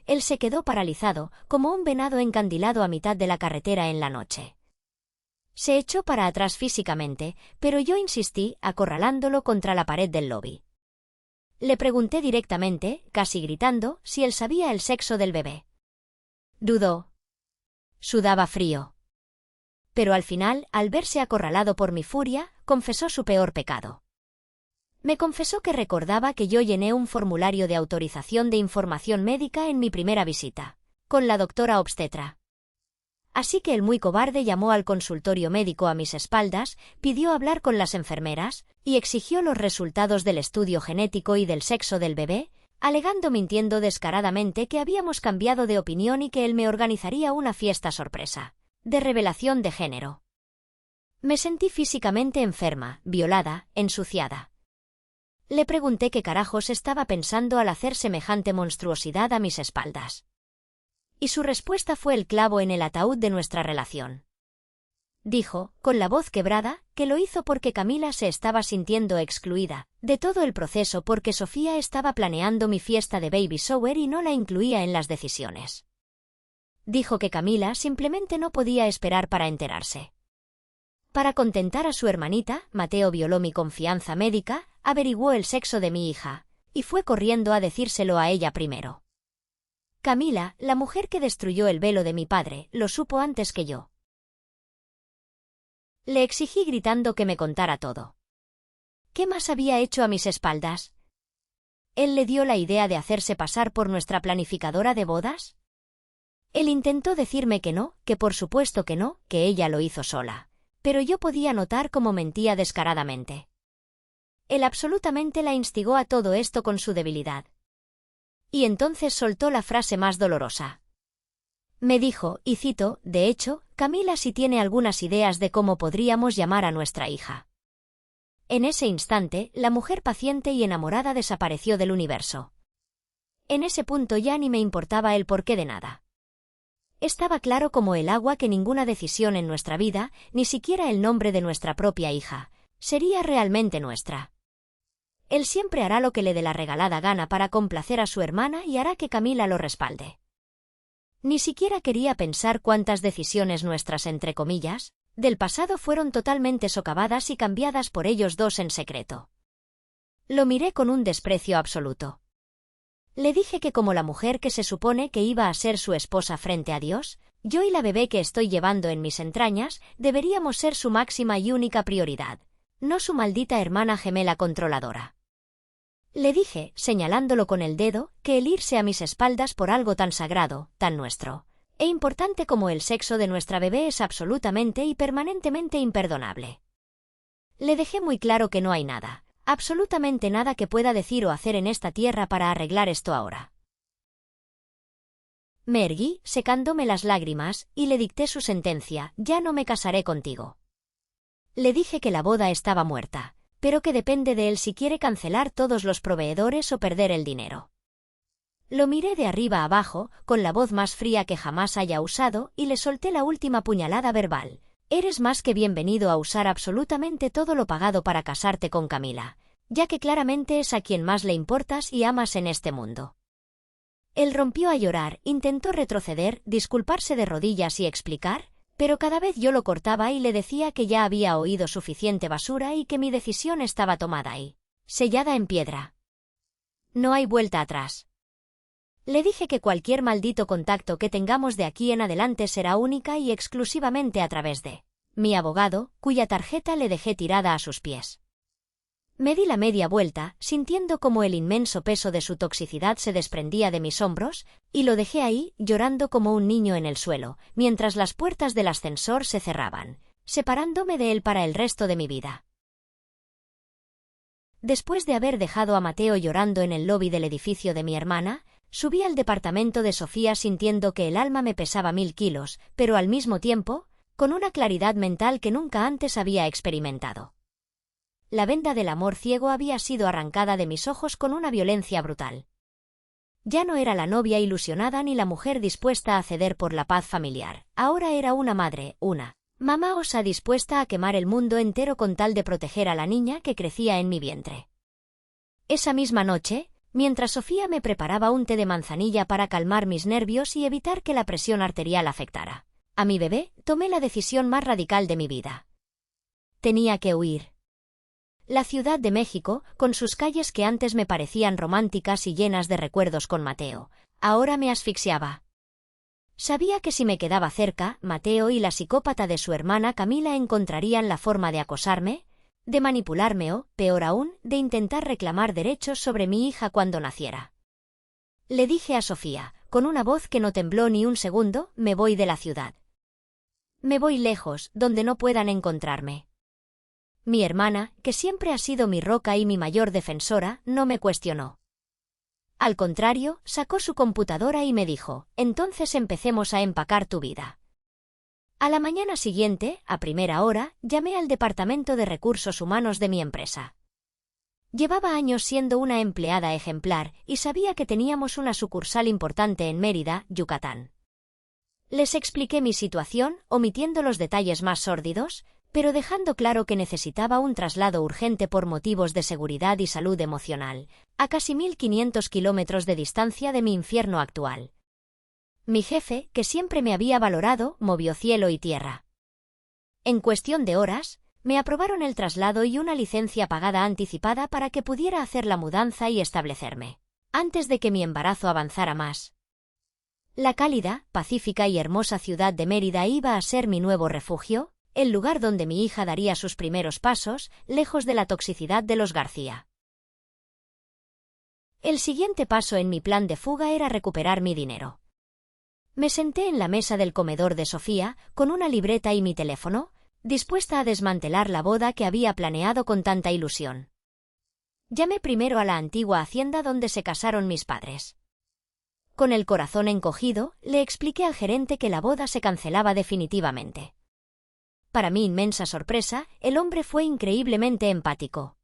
Él se quedó paralizado, como un venado encandilado a mitad de la carretera en la noche. Se echó para atrás físicamente, pero yo insistí, acorralándolo contra la pared del lobby. Le pregunté directamente, casi gritando, si él sabía el sexo del bebé. Dudó. Sudaba frío. Pero al final, al verse acorralado por mi furia, confesó su peor pecado. Me confesó que recordaba que yo llené un formulario de autorización de información médica en mi primera visita, con la doctora obstetra. Así que el muy cobarde llamó al consultorio médico a mis espaldas, pidió hablar con las enfermeras, y exigió los resultados del estudio genético y del sexo del bebé, alegando mintiendo descaradamente que habíamos cambiado de opinión y que él me organizaría una fiesta sorpresa, de revelación de género. Me sentí físicamente enferma, violada, ensuciada. Le pregunté qué carajos estaba pensando al hacer semejante monstruosidad a mis espaldas. Y su respuesta fue el clavo en el ataúd de nuestra relación. Dijo, con la voz quebrada, que lo hizo porque Camila se estaba sintiendo excluida de todo el proceso porque Sofía estaba planeando mi fiesta de baby shower y no la incluía en las decisiones. Dijo que Camila simplemente no podía esperar para enterarse. Para contentar a su hermanita, Mateo violó mi confianza médica, averiguó el sexo de mi hija, y fue corriendo a decírselo a ella primero. Camila, la mujer que destruyó el velo de mi padre, lo supo antes que yo. Le exigí gritando que me contara todo. ¿Qué más había hecho a mis espaldas? ¿Él le dio la idea de hacerse pasar por nuestra planificadora de bodas? Él intentó decirme que no, que por supuesto que no, que ella lo hizo sola. Pero yo podía notar cómo mentía descaradamente. Él absolutamente la instigó a todo esto con su debilidad. Y entonces soltó la frase más dolorosa. Me dijo, y cito, de hecho, Camila sí tiene algunas ideas de cómo podríamos llamar a nuestra hija. En ese instante, la mujer paciente y enamorada desapareció del universo. En ese punto ya ni me importaba el porqué de nada. Estaba claro como el agua que ninguna decisión en nuestra vida, ni siquiera el nombre de nuestra propia hija, sería realmente nuestra. Él siempre hará lo que le dé la regalada gana para complacer a su hermana y hará que Camila lo respalde. Ni siquiera quería pensar cuántas decisiones nuestras, entre comillas, del pasado fueron totalmente socavadas y cambiadas por ellos dos en secreto. Lo miré con un desprecio absoluto. Le dije que como la mujer que se supone que iba a ser su esposa frente a Dios, yo y la bebé que estoy llevando en mis entrañas, deberíamos ser su máxima y única prioridad, no su maldita hermana gemela controladora. Le dije, señalándolo con el dedo, que el irse a mis espaldas por algo tan sagrado, tan nuestro, e importante como el sexo de nuestra bebé es absolutamente y permanentemente imperdonable. Le dejé muy claro que no hay nada, absolutamente nada que pueda decir o hacer en esta tierra para arreglar esto ahora. Me erguí, secándome las lágrimas, y le dicté su sentencia, ya no me casaré contigo. Le dije que la boda estaba muerta, pero que depende de él si quiere cancelar todos los proveedores o perder el dinero. Lo miré de arriba abajo, con la voz más fría que jamás haya usado, y le solté la última puñalada verbal. Eres más que bienvenido a usar absolutamente todo lo pagado para casarte con Camila, ya que claramente es a quien más le importas y amas en este mundo. Él rompió a llorar, intentó retroceder, disculparse de rodillas y explicar, Pero cada vez yo lo cortaba y le decía que ya había oído suficiente basura y que mi decisión estaba tomada y sellada en piedra. No hay vuelta atrás. Le dije que cualquier maldito contacto que tengamos de aquí en adelante será única y exclusivamente a través de mi abogado, cuya tarjeta le dejé tirada a sus pies. Me di la media vuelta, sintiendo como el inmenso peso de su toxicidad se desprendía de mis hombros, y lo dejé ahí, llorando como un niño en el suelo, mientras las puertas del ascensor se cerraban, separándome de él para el resto de mi vida. Después de haber dejado a Mateo llorando en el lobby del edificio de mi hermana, subí al departamento de Sofía sintiendo que el alma me pesaba 1000 kilos, pero al mismo tiempo, con una claridad mental que nunca antes había experimentado. La venda del amor ciego había sido arrancada de mis ojos con una violencia brutal. Ya no era la novia ilusionada ni la mujer dispuesta a ceder por la paz familiar, ahora era una madre, una mamá osa dispuesta a quemar el mundo entero con tal de proteger a la niña que crecía en mi vientre. Esa misma noche, mientras Sofía me preparaba un té de manzanilla para calmar mis nervios y evitar que la presión arterial afectara a mi bebé, tomé la decisión más radical de mi vida. Tenía que huir. La Ciudad de México, con sus calles que antes me parecían románticas y llenas de recuerdos con Mateo, ahora me asfixiaba. Sabía que si me quedaba cerca, Mateo y la psicópata de su hermana Camila encontrarían la forma de acosarme, de manipularme o, peor aún, de intentar reclamar derechos sobre mi hija cuando naciera. Le dije a Sofía, con una voz que no tembló ni un segundo, me voy de la ciudad. Me voy lejos, donde no puedan encontrarme. Mi hermana, que siempre ha sido mi roca y mi mayor defensora, no me cuestionó. Al contrario, sacó su computadora y me dijo, entonces empecemos a empacar tu vida. A la mañana siguiente, a primera hora, llamé al Departamento de Recursos Humanos de mi empresa. Llevaba años siendo una empleada ejemplar y sabía que teníamos una sucursal importante en Mérida, Yucatán. Les expliqué mi situación, omitiendo los detalles más sórdidos, pero dejando claro que necesitaba un traslado urgente por motivos de seguridad y salud emocional, a casi 1500 kilómetros de distancia de mi infierno actual. Mi jefe, que siempre me había valorado, movió cielo y tierra. En cuestión de horas, me aprobaron el traslado y una licencia pagada anticipada para que pudiera hacer la mudanza y establecerme, antes de que mi embarazo avanzara más. La cálida, pacífica y hermosa ciudad de Mérida iba a ser mi nuevo refugio, el lugar donde mi hija daría sus primeros pasos, lejos de la toxicidad de los García. El siguiente paso en mi plan de fuga era recuperar mi dinero. Me senté en la mesa del comedor de Sofía, con una libreta y mi teléfono, dispuesta a desmantelar la boda que había planeado con tanta ilusión. Llamé primero a la antigua hacienda donde se casaron mis padres. Con el corazón encogido, le expliqué al gerente que la boda se cancelaba definitivamente. Para mi inmensa sorpresa, el hombre fue increíblemente empático.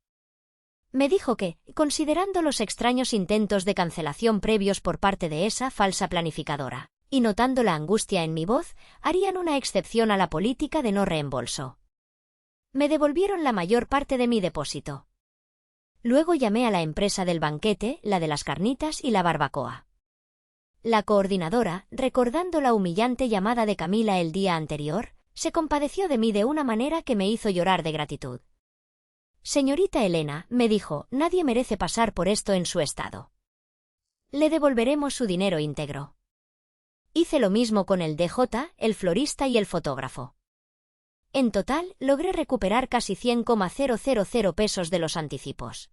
Me dijo que, considerando los extraños intentos de cancelación previos por parte de esa falsa planificadora, y notando la angustia en mi voz, harían una excepción a la política de no reembolso. Me devolvieron la mayor parte de mi depósito. Luego llamé a la empresa del banquete, la de las carnitas y la barbacoa. La coordinadora, recordando la humillante llamada de Camila el día anterior, se compadeció de mí de una manera que me hizo llorar de gratitud. Señorita Elena, me dijo, nadie merece pasar por esto en su estado. Le devolveremos su dinero íntegro. Hice lo mismo con el DJ, el florista y el fotógrafo. En total, logré recuperar casi 100,000 pesos de los anticipos.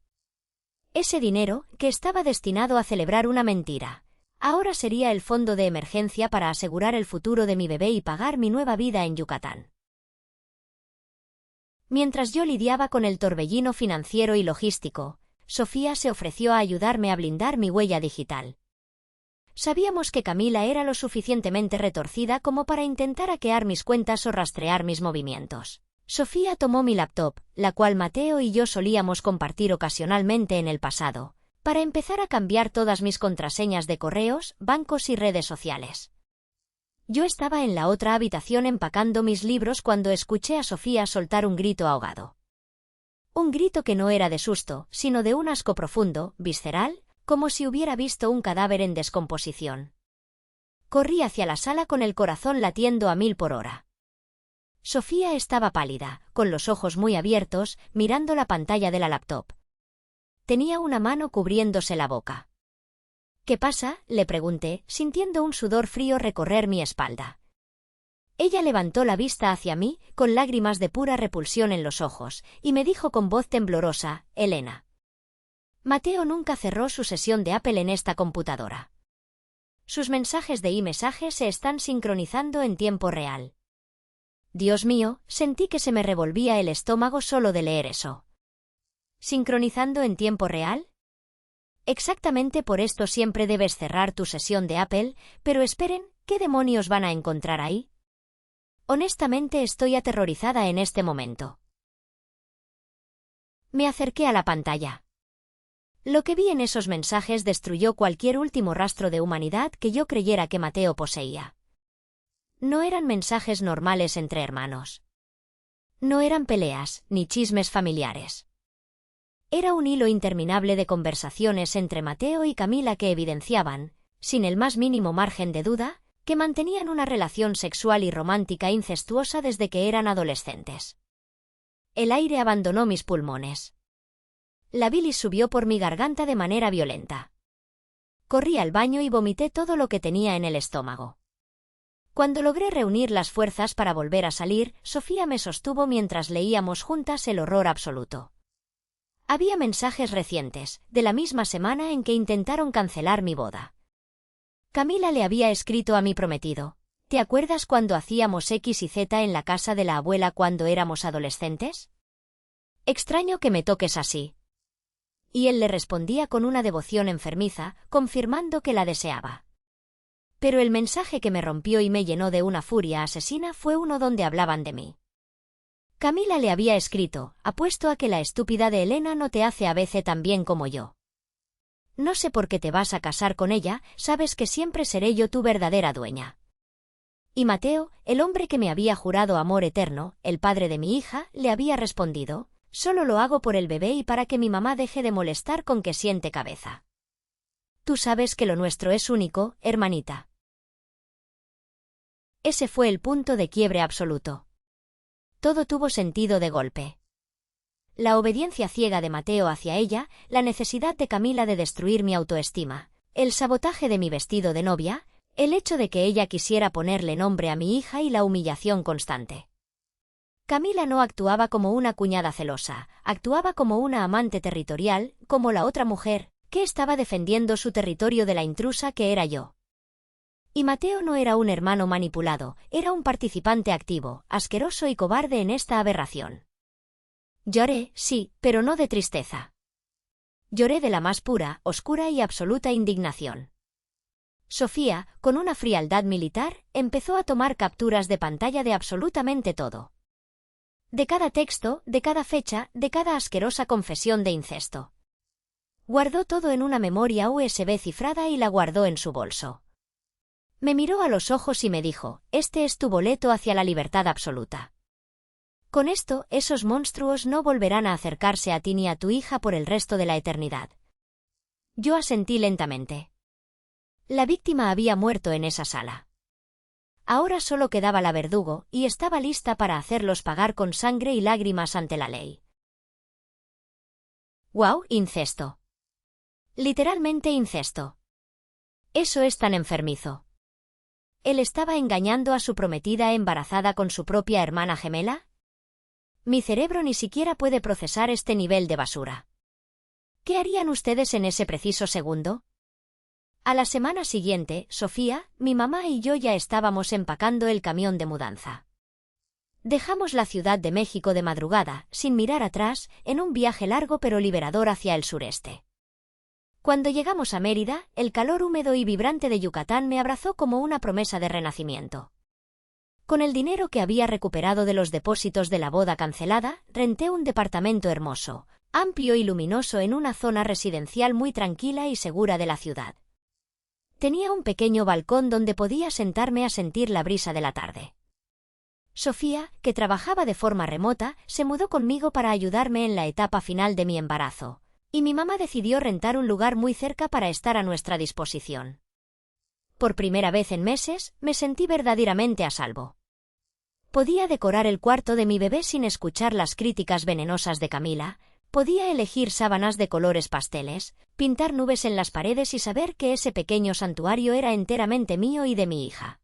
Ese dinero, que estaba destinado a celebrar una mentira, ahora sería el fondo de emergencia para asegurar el futuro de mi bebé y pagar mi nueva vida en Yucatán. Mientras yo lidiaba con el torbellino financiero y logístico, Sofía se ofreció a ayudarme a blindar mi huella digital. Sabíamos que Camila era lo suficientemente retorcida como para intentar hackear mis cuentas o rastrear mis movimientos. Sofía tomó mi laptop, la cual Mateo y yo solíamos compartir ocasionalmente en el pasado, para empezar a cambiar todas mis contraseñas de correos, bancos y redes sociales. Yo estaba en la otra habitación empacando mis libros cuando escuché a Sofía soltar un grito ahogado. Un grito que no era de susto, sino de un asco profundo, visceral, como si hubiera visto un cadáver en descomposición. Corrí hacia la sala con el corazón latiendo a 1000 por hora. Sofía estaba pálida, con los ojos muy abiertos, mirando la pantalla de la laptop. Tenía una mano cubriéndose la boca. ¿Qué pasa?, le pregunté, sintiendo un sudor frío recorrer mi espalda. Ella levantó la vista hacia mí, con lágrimas de pura repulsión en los ojos, y me dijo con voz temblorosa: Elena. Mateo nunca cerró su sesión de Apple en esta computadora. Sus mensajes de iMessage se están sincronizando en tiempo real. Dios mío, sentí que se me revolvía el estómago solo de leer eso. ¿Sincronizando en tiempo real? Exactamente por esto siempre debes cerrar tu sesión de Apple, pero esperen, ¿qué demonios van a encontrar ahí? Honestamente estoy aterrorizada en este momento. Me acerqué a la pantalla. Lo que vi en esos mensajes destruyó cualquier último rastro de humanidad que yo creyera que Mateo poseía. No eran mensajes normales entre hermanos. No eran peleas, ni chismes familiares. Era un hilo interminable de conversaciones entre Mateo y Camila que evidenciaban, sin el más mínimo margen de duda, que mantenían una relación sexual y romántica incestuosa desde que eran adolescentes. El aire abandonó mis pulmones. La bilis subió por mi garganta de manera violenta. Corrí al baño y vomité todo lo que tenía en el estómago. Cuando logré reunir las fuerzas para volver a salir, Sofía me sostuvo mientras leíamos juntas el horror absoluto. Había mensajes recientes, de la misma semana en que intentaron cancelar mi boda. Camila le había escrito a mi prometido: ¿te acuerdas cuando hacíamos X y Z en la casa de la abuela cuando éramos adolescentes? Extraño que me toques así. Y él le respondía con una devoción enfermiza, confirmando que la deseaba. Pero el mensaje que me rompió y me llenó de una furia asesina fue uno donde hablaban de mí. Camila le había escrito: apuesto a que la estúpida de Elena no te hace a veces tan bien como yo. No sé por qué te vas a casar con ella, sabes que siempre seré yo tu verdadera dueña. Y Mateo, el hombre que me había jurado amor eterno, el padre de mi hija, le había respondido: solo lo hago por el bebé y para que mi mamá deje de molestar con que siente cabeza. Tú sabes que lo nuestro es único, hermanita. Ese fue el punto de quiebre absoluto. Todo tuvo sentido de golpe. La obediencia ciega de Mateo hacia ella, la necesidad de Camila de destruir mi autoestima, el sabotaje de mi vestido de novia, el hecho de que ella quisiera ponerle nombre a mi hija y la humillación constante. Camila no actuaba como una cuñada celosa, actuaba como una amante territorial, como la otra mujer, que estaba defendiendo su territorio de la intrusa que era yo. Y Mateo no era un hermano manipulado, era un participante activo, asqueroso y cobarde en esta aberración. Lloré, sí, pero no de tristeza. Lloré de la más pura, oscura y absoluta indignación. Sofía, con una frialdad militar, empezó a tomar capturas de pantalla de absolutamente todo. De cada texto, de cada fecha, de cada asquerosa confesión de incesto. Guardó todo en una memoria USB cifrada y la guardó en su bolso. Me miró a los ojos y me dijo: este es tu boleto hacia la libertad absoluta. Con esto, esos monstruos no volverán a acercarse a ti ni a tu hija por el resto de la eternidad. Yo asentí lentamente. La víctima había muerto en esa sala. Ahora solo quedaba la verdugo, y estaba lista para hacerlos pagar con sangre y lágrimas ante la ley. ¡Wow! Incesto. Literalmente incesto. Eso es tan enfermizo. ¿Él estaba engañando a su prometida embarazada con su propia hermana gemela? Mi cerebro ni siquiera puede procesar este nivel de basura. ¿Qué harían ustedes en ese preciso segundo? A la semana siguiente, Sofía, mi mamá y yo ya estábamos empacando el camión de mudanza. Dejamos la Ciudad de México de madrugada, sin mirar atrás, en un viaje largo pero liberador hacia el sureste. Cuando llegamos a Mérida, el calor húmedo y vibrante de Yucatán me abrazó como una promesa de renacimiento. Con el dinero que había recuperado de los depósitos de la boda cancelada, renté un departamento hermoso, amplio y luminoso en una zona residencial muy tranquila y segura de la ciudad. Tenía un pequeño balcón donde podía sentarme a sentir la brisa de la tarde. Sofía, que trabajaba de forma remota, se mudó conmigo para ayudarme en la etapa final de mi embarazo, y mi mamá decidió rentar un lugar muy cerca para estar a nuestra disposición. Por primera vez en meses, me sentí verdaderamente a salvo. Podía decorar el cuarto de mi bebé sin escuchar las críticas venenosas de Camila, podía elegir sábanas de colores pasteles, pintar nubes en las paredes y saber que ese pequeño santuario era enteramente mío y de mi hija.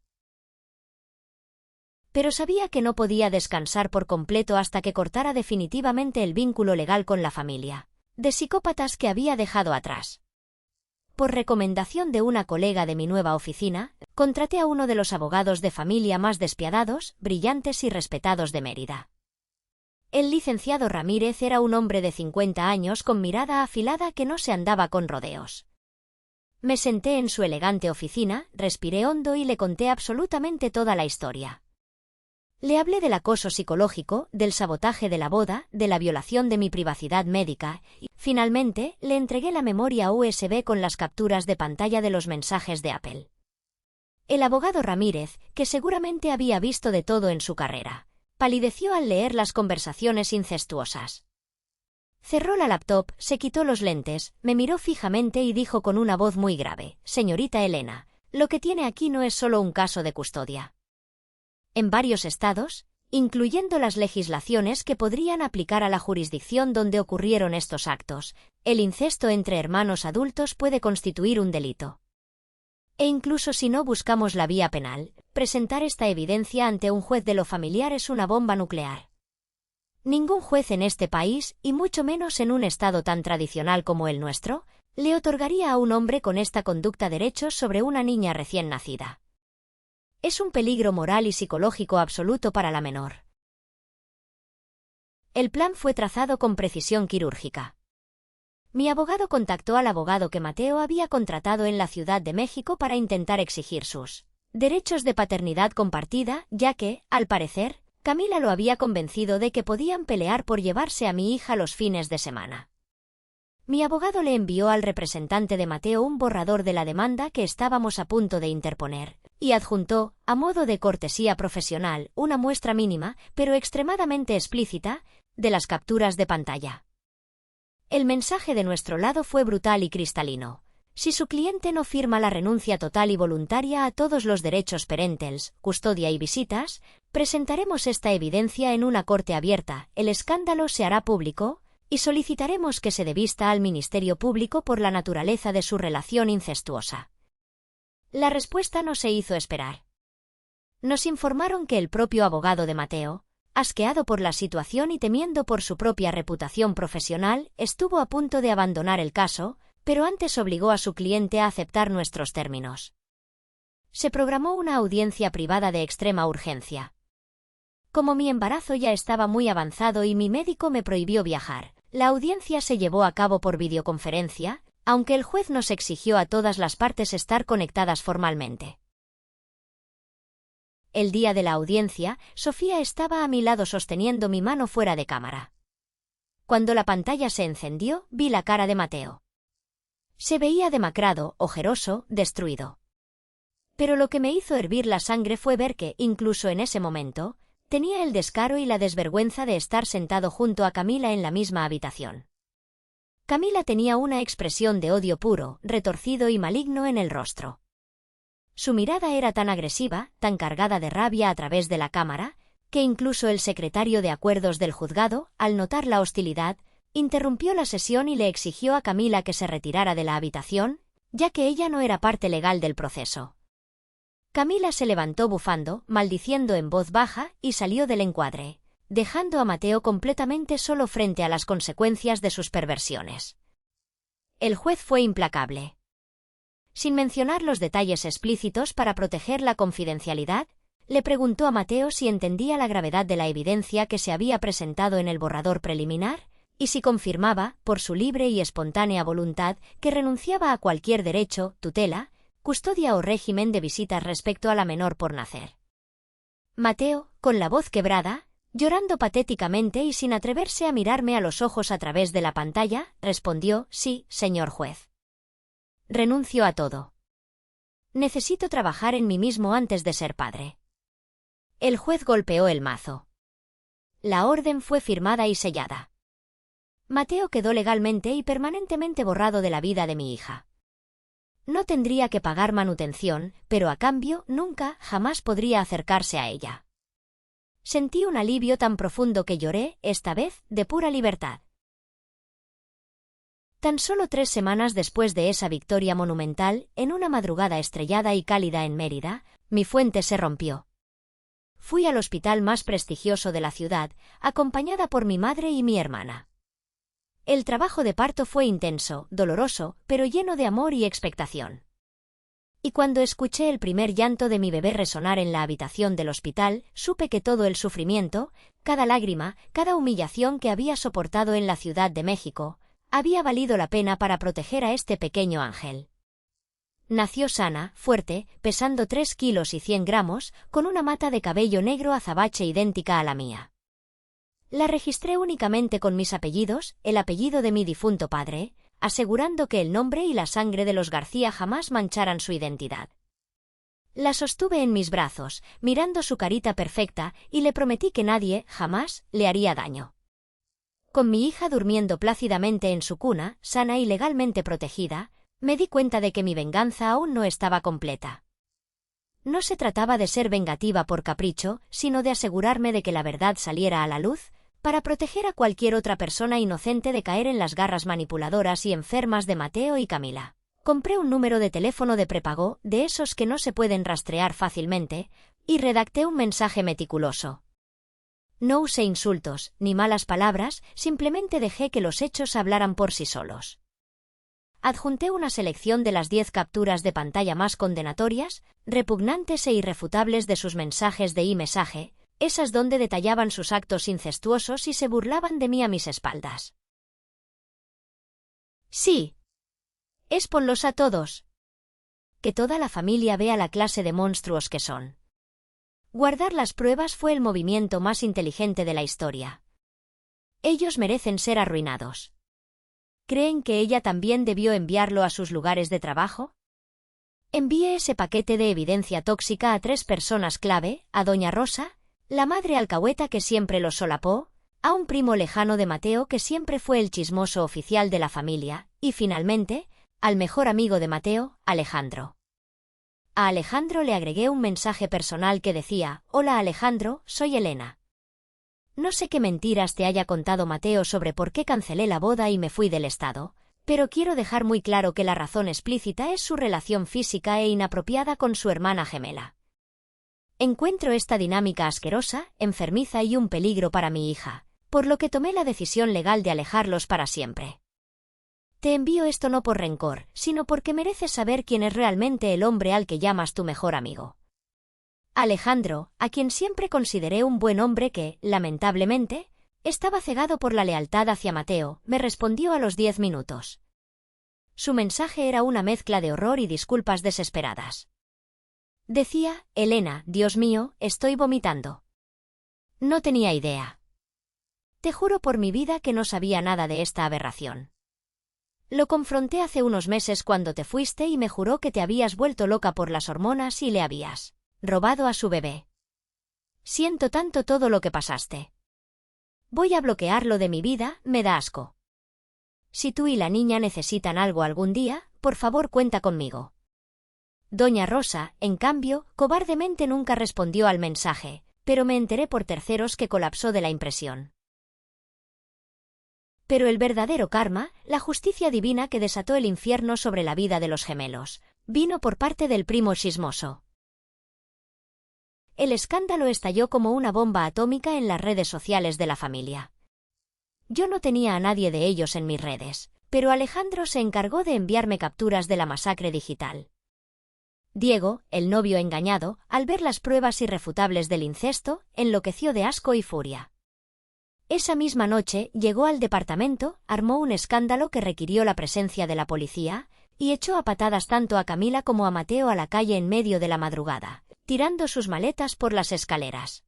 Pero sabía que no podía descansar por completo hasta que cortara definitivamente el vínculo legal con la familia de psicópatas que había dejado atrás. Por recomendación de una colega de mi nueva oficina, contraté a uno de los abogados de familia más despiadados, brillantes y respetados de Mérida. El licenciado Ramírez era un hombre de 50 años con mirada afilada que no se andaba con rodeos. Me senté en su elegante oficina, respiré hondo y le conté absolutamente toda la historia. Le hablé del acoso psicológico, del sabotaje de la boda, de la violación de mi privacidad médica y, finalmente, le entregué la memoria USB con las capturas de pantalla de los mensajes de Apple. El abogado Ramírez, que seguramente había visto de todo en su carrera, palideció al leer las conversaciones incestuosas. Cerró la laptop, se quitó los lentes, me miró fijamente y dijo con una voz muy grave: «Señorita Elena, lo que tiene aquí no es solo un caso de custodia. En varios estados, incluyendo las legislaciones que podrían aplicar a la jurisdicción donde ocurrieron estos actos, el incesto entre hermanos adultos puede constituir un delito. E incluso si no buscamos la vía penal, presentar esta evidencia ante un juez de lo familiar es una bomba nuclear. Ningún juez en este país, y mucho menos en un estado tan tradicional como el nuestro, le otorgaría a un hombre con esta conducta derechos sobre una niña recién nacida. Es un peligro moral y psicológico absoluto para la menor». El plan fue trazado con precisión quirúrgica. Mi abogado contactó al abogado que Mateo había contratado en la Ciudad de México para intentar exigir sus derechos de paternidad compartida, ya que, al parecer, Camila lo había convencido de que podían pelear por llevarse a mi hija los fines de semana. Mi abogado le envió al representante de Mateo un borrador de la demanda que estábamos a punto de interponer, y adjuntó, a modo de cortesía profesional, una muestra mínima, pero extremadamente explícita, de las capturas de pantalla. El mensaje de nuestro lado fue brutal y cristalino. Si su cliente no firma la renuncia total y voluntaria a todos los derechos parentales, custodia y visitas, presentaremos esta evidencia en una corte abierta, el escándalo se hará público, y solicitaremos que se dé vista al Ministerio Público por la naturaleza de su relación incestuosa. La respuesta no se hizo esperar. Nos informaron que el propio abogado de Mateo, asqueado por la situación y temiendo por su propia reputación profesional, estuvo a punto de abandonar el caso, pero antes obligó a su cliente a aceptar nuestros términos. Se programó una audiencia privada de extrema urgencia. Como mi embarazo ya estaba muy avanzado y mi médico me prohibió viajar, la audiencia se llevó a cabo por videoconferencia, aunque el juez nos exigió a todas las partes estar conectadas formalmente. El día de la audiencia, Sofía estaba a mi lado sosteniendo mi mano fuera de cámara. Cuando la pantalla se encendió, vi la cara de Mateo. Se veía demacrado, ojeroso, destruido. Pero lo que me hizo hervir la sangre fue ver que, incluso en ese momento, tenía el descaro y la desvergüenza de estar sentado junto a Camila en la misma habitación. Camila tenía una expresión de odio puro, retorcido y maligno en el rostro. Su mirada era tan agresiva, tan cargada de rabia a través de la cámara, que incluso el secretario de acuerdos del juzgado, al notar la hostilidad, interrumpió la sesión y le exigió a Camila que se retirara de la habitación, ya que ella no era parte legal del proceso. Camila se levantó bufando, maldiciendo en voz baja, y salió del encuadre, dejando a Mateo completamente solo frente a las consecuencias de sus perversiones. El juez fue implacable. Sin mencionar los detalles explícitos para proteger la confidencialidad, le preguntó a Mateo si entendía la gravedad de la evidencia que se había presentado en el borrador preliminar, y si confirmaba, por su libre y espontánea voluntad, que renunciaba a cualquier derecho, tutela, custodia o régimen de visitas respecto a la menor por nacer. Mateo, con la voz quebrada, llorando patéticamente y sin atreverse a mirarme a los ojos a través de la pantalla, respondió: «Sí, señor juez. Renuncio a todo. Necesito trabajar en mí mismo antes de ser padre». El juez golpeó el mazo. La orden fue firmada y sellada. Mateo quedó legalmente y permanentemente borrado de la vida de mi hija. No tendría que pagar manutención, pero a cambio nunca, jamás podría acercarse a ella. Sentí un alivio tan profundo que lloré, esta vez, de pura libertad. Tan solo 3 semanas después de esa victoria monumental, en una madrugada estrellada y cálida en Mérida, mi fuente se rompió. Fui al hospital más prestigioso de la ciudad, acompañada por mi madre y mi hermana. El trabajo de parto fue intenso, doloroso, pero lleno de amor y expectación. Y cuando escuché el primer llanto de mi bebé resonar en la habitación del hospital, supe que todo el sufrimiento, cada lágrima, cada humillación que había soportado en la Ciudad de México, había valido la pena para proteger a este pequeño ángel. Nació sana, fuerte, pesando 3 kilos y 100 gramos, con una mata de cabello negro azabache idéntica a la mía. La registré únicamente con mis apellidos, el apellido de mi difunto padre, asegurando que el nombre y la sangre de los García jamás mancharan su identidad. La sostuve en mis brazos, mirando su carita perfecta, y le prometí que nadie, jamás, le haría daño. Con mi hija durmiendo plácidamente en su cuna, sana y legalmente protegida, me di cuenta de que mi venganza aún no estaba completa. No se trataba de ser vengativa por capricho, sino de asegurarme de que la verdad saliera a la luz, para proteger a cualquier otra persona inocente de caer en las garras manipuladoras y enfermas de Mateo y Camila. Compré un número de teléfono de prepago, de esos que no se pueden rastrear fácilmente, y redacté un mensaje meticuloso. No usé insultos, ni malas palabras, simplemente dejé que los hechos hablaran por sí solos. Adjunté una selección de las 10 capturas de pantalla más condenatorias, repugnantes e irrefutables de sus mensajes de e-mensaje, esas donde detallaban sus actos incestuosos y se burlaban de mí a mis espaldas. Sí. Exponlos a todos. Que toda la familia vea la clase de monstruos que son. Guardar las pruebas fue el movimiento más inteligente de la historia. Ellos merecen ser arruinados. ¿Creen que ella también debió enviarlo a sus lugares de trabajo? Envié ese paquete de evidencia tóxica a 3 personas clave, a doña Rosa, la madre alcahueta que siempre los solapó, a un primo lejano de Mateo que siempre fue el chismoso oficial de la familia, y finalmente, al mejor amigo de Mateo, Alejandro. A Alejandro le agregué un mensaje personal que decía: «Hola Alejandro, soy Elena. No sé qué mentiras te haya contado Mateo sobre por qué cancelé la boda y me fui del estado, pero quiero dejar muy claro que la razón explícita es su relación física e inapropiada con su hermana gemela. Encuentro esta dinámica asquerosa, enfermiza y un peligro para mi hija, por lo que tomé la decisión legal de alejarlos para siempre. Te envío esto no por rencor, sino porque mereces saber quién es realmente el hombre al que llamas tu mejor amigo. Alejandro, a quien siempre consideré un buen hombre que, lamentablemente, estaba cegado por la lealtad hacia Mateo, me respondió a los 10 minutos. Su mensaje era una mezcla de horror y disculpas desesperadas. Decía: «Elena, Dios mío, estoy vomitando». No tenía idea. Te juro por mi vida que no sabía nada de esta aberración. Lo confronté hace unos meses cuando te fuiste y me juró que te habías vuelto loca por las hormonas y le habías robado a su bebé. Siento tanto todo lo que pasaste. Voy a bloquearlo de mi vida, me da asco. Si tú y la niña necesitan algo algún día, por favor cuenta conmigo». Doña Rosa, en cambio, cobardemente nunca respondió al mensaje, pero me enteré por terceros que colapsó de la impresión. Pero el verdadero karma, la justicia divina que desató el infierno sobre la vida de los gemelos, vino por parte del primo chismoso. El escándalo estalló como una bomba atómica en las redes sociales de la familia. Yo no tenía a nadie de ellos en mis redes, pero Alejandro se encargó de enviarme capturas de la masacre digital. Diego, el novio engañado, al ver las pruebas irrefutables del incesto, enloqueció de asco y furia. Esa misma noche llegó al departamento, armó un escándalo que requirió la presencia de la policía, y echó a patadas tanto a Camila como a Mateo a la calle en medio de la madrugada, tirando sus maletas por las escaleras.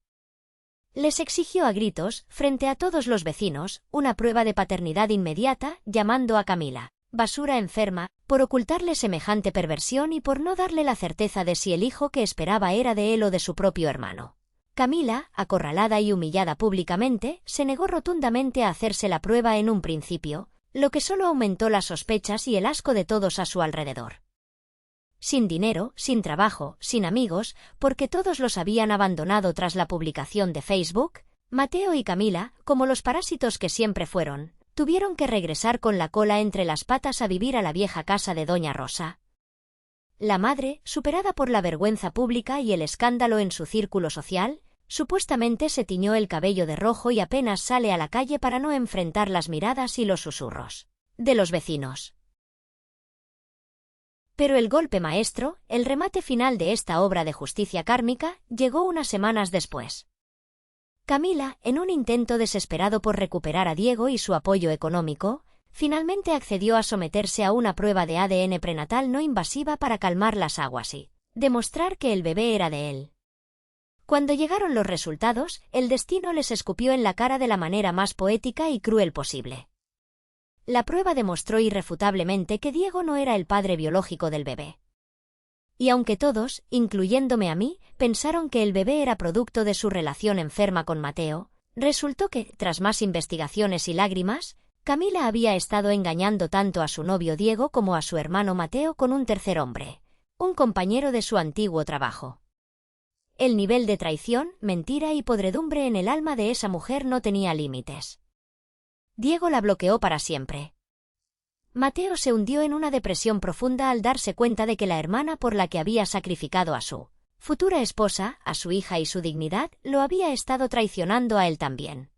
Les exigió a gritos, frente a todos los vecinos, una prueba de paternidad inmediata, llamando a Camila basura enferma, por ocultarle semejante perversión y por no darle la certeza de si el hijo que esperaba era de él o de su propio hermano. Camila, acorralada y humillada públicamente, se negó rotundamente a hacerse la prueba en un principio, lo que solo aumentó las sospechas y el asco de todos a su alrededor. sin dinero, sin trabajo, sin amigos, porque todos los habían abandonado tras la publicación de Facebook, Mateo y Camila, como los parásitos que siempre fueron, tuvieron que regresar con la cola entre las patas a vivir a la vieja casa de Doña Rosa. La madre, superada por la vergüenza pública y el escándalo en su círculo social, supuestamente se tiñó el cabello de rojo y apenas sale a la calle para no enfrentar las miradas y los susurros de los vecinos. Pero el golpe maestro, el remate final de esta obra de justicia kármica, llegó unas semanas después. Camila, en un intento desesperado por recuperar a Diego y su apoyo económico, finalmente accedió a someterse a una prueba de ADN prenatal no invasiva para calmar las aguas y demostrar que el bebé era de él. Cuando llegaron los resultados, el destino les escupió en la cara de la manera más poética y cruel posible. La prueba demostró irrefutablemente que Diego no era el padre biológico del bebé. Y aunque todos, incluyéndome a mí, pensaron que el bebé era producto de su relación enferma con Mateo, resultó que, tras más investigaciones y lágrimas, Camila había estado engañando tanto a su novio Diego como a su hermano Mateo con un tercer hombre, un compañero de su antiguo trabajo. El nivel de traición, mentira y podredumbre en el alma de esa mujer no tenía límites. Diego la bloqueó para siempre. Mateo se hundió en una depresión profunda al darse cuenta de que la hermana por la que había sacrificado a su futura esposa, a su hija y su dignidad, lo había estado traicionando a él también.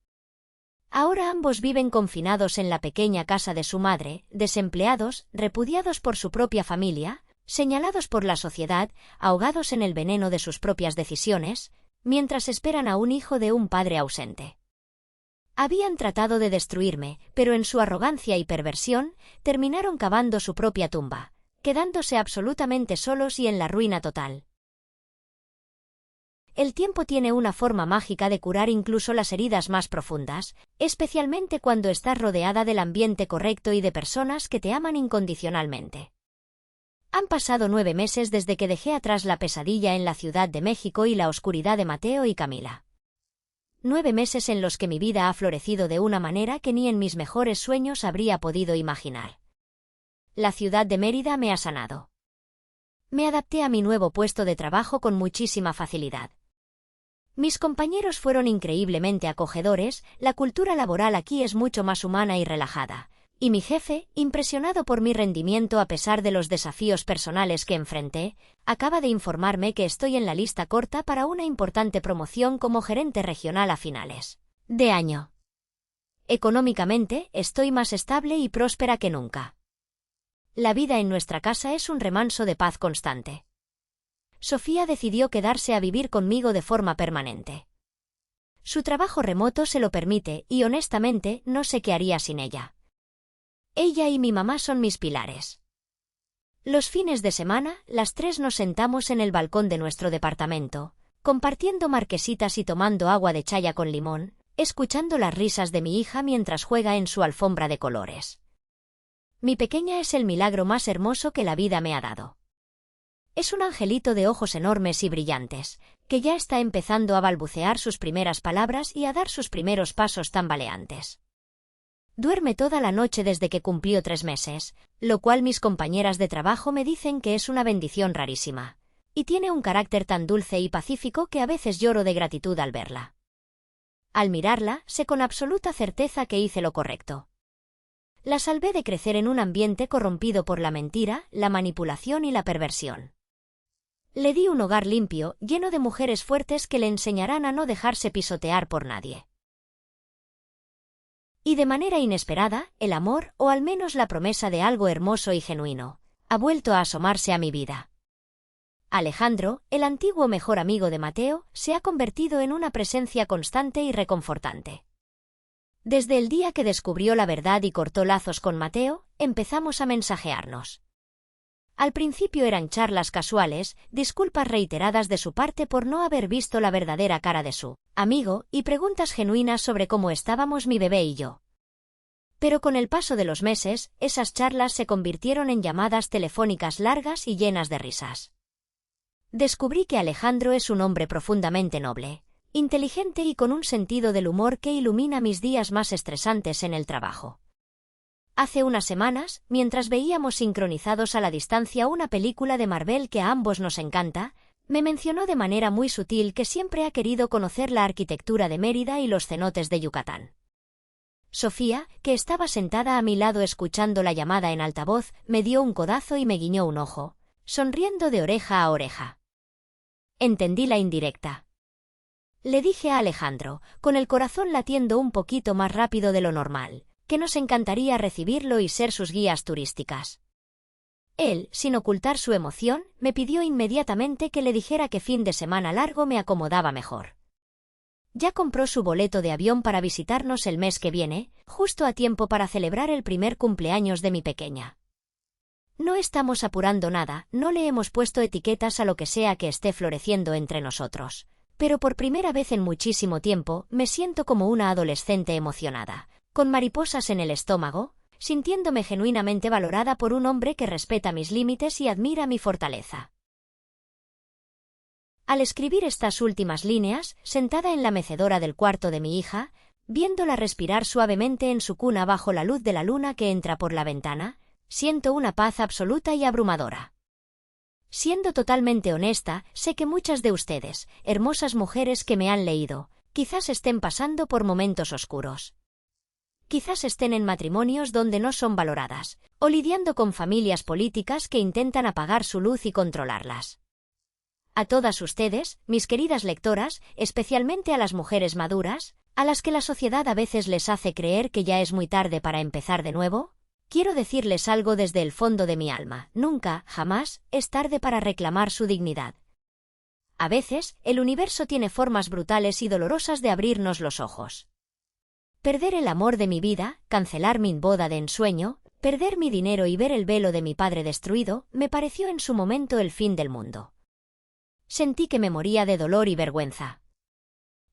Ahora ambos viven confinados en la pequeña casa de su madre, desempleados, repudiados por su propia familia, señalados por la sociedad, ahogados en el veneno de sus propias decisiones, mientras esperan a un hijo de un padre ausente. Habían tratado de destruirme, pero en su arrogancia y perversión, terminaron cavando su propia tumba, quedándose absolutamente solos y en la ruina total. El tiempo tiene una forma mágica de curar incluso las heridas más profundas, especialmente cuando estás rodeada del ambiente correcto y de personas que te aman incondicionalmente. Han pasado 9 meses desde que dejé atrás la pesadilla en la Ciudad de México y la oscuridad de Mateo y Camila. 9 meses en los que mi vida ha florecido de una manera que ni en mis mejores sueños habría podido imaginar. La ciudad de Mérida me ha sanado. Me adapté a mi nuevo puesto de trabajo con muchísima facilidad. Mis compañeros fueron increíblemente acogedores, la cultura laboral aquí es mucho más humana y relajada, y mi jefe, impresionado por mi rendimiento a pesar de los desafíos personales que enfrenté, acaba de informarme que estoy en la lista corta para una importante promoción como gerente regional a finales de año. Económicamente, estoy más estable y próspera que nunca. La vida en nuestra casa es un remanso de paz constante. Sofía decidió quedarse a vivir conmigo de forma permanente. Su trabajo remoto se lo permite y honestamente no sé qué haría sin ella. Ella y mi mamá son mis pilares. Los fines de semana, las tres nos sentamos en el balcón de nuestro departamento, compartiendo marquesitas y tomando agua de chaya con limón, escuchando las risas de mi hija mientras juega en su alfombra de colores. Mi pequeña es el milagro más hermoso que la vida me ha dado. Es un angelito de ojos enormes y brillantes, que ya está empezando a balbucear sus primeras palabras y a dar sus primeros pasos tambaleantes. Duerme toda la noche desde que cumplió 3 meses, lo cual mis compañeras de trabajo me dicen que es una bendición rarísima, y tiene un carácter tan dulce y pacífico que a veces lloro de gratitud al verla. Al mirarla, sé con absoluta certeza que hice lo correcto. La salvé de crecer en un ambiente corrompido por la mentira, la manipulación y la perversión. Le di un hogar limpio, lleno de mujeres fuertes que le enseñarán a no dejarse pisotear por nadie. Y de manera inesperada, el amor, o al menos la promesa de algo hermoso y genuino, ha vuelto a asomarse a mi vida. Alejandro, el antiguo mejor amigo de Mateo, se ha convertido en una presencia constante y reconfortante. Desde el día que descubrió la verdad y cortó lazos con Mateo, empezamos a mensajearnos. Al principio eran charlas casuales, disculpas reiteradas de su parte por no haber visto la verdadera cara de su amigo, y preguntas genuinas sobre cómo estábamos mi bebé y yo. Pero con el paso de los meses, esas charlas se convirtieron en llamadas telefónicas largas y llenas de risas. Descubrí que Alejandro es un hombre profundamente noble, inteligente y con un sentido del humor que ilumina mis días más estresantes en el trabajo. Hace unas semanas, mientras veíamos sincronizados a la distancia una película de Marvel que a ambos nos encanta, me mencionó de manera muy sutil que siempre ha querido conocer la arquitectura de Mérida y los cenotes de Yucatán. Sofía, que estaba sentada a mi lado escuchando la llamada en altavoz, me dio un codazo y me guiñó un ojo, sonriendo de oreja a oreja. Entendí la indirecta. Le dije a Alejandro, con el corazón latiendo un poquito más rápido de lo normal, que nos encantaría recibirlo y ser sus guías turísticas. Él, sin ocultar su emoción, me pidió inmediatamente que le dijera que fin de semana largo me acomodaba mejor. Ya compró su boleto de avión para visitarnos el mes que viene, justo a tiempo para celebrar el primer cumpleaños de mi pequeña. No estamos apurando nada, no le hemos puesto etiquetas a lo que sea que esté floreciendo entre nosotros. Pero por primera vez en muchísimo tiempo me siento como una adolescente emocionada, con mariposas en el estómago, sintiéndome genuinamente valorada por un hombre que respeta mis límites y admira mi fortaleza. Al escribir estas últimas líneas, sentada en la mecedora del cuarto de mi hija, viéndola respirar suavemente en su cuna bajo la luz de la luna que entra por la ventana, siento una paz absoluta y abrumadora. Siendo totalmente honesta, sé que muchas de ustedes, hermosas mujeres que me han leído, quizás estén pasando por momentos oscuros. Quizás estén en matrimonios donde no son valoradas, o lidiando con familias políticas que intentan apagar su luz y controlarlas. A todas ustedes, mis queridas lectoras, especialmente a las mujeres maduras, a las que la sociedad a veces les hace creer que ya es muy tarde para empezar de nuevo, quiero decirles algo desde el fondo de mi alma: nunca, jamás, es tarde para reclamar su dignidad. A veces, el universo tiene formas brutales y dolorosas de abrirnos los ojos. Perder el amor de mi vida, cancelar mi boda de ensueño, perder mi dinero y ver el velo de mi padre destruido, me pareció en su momento el fin del mundo. Sentí que me moría de dolor y vergüenza.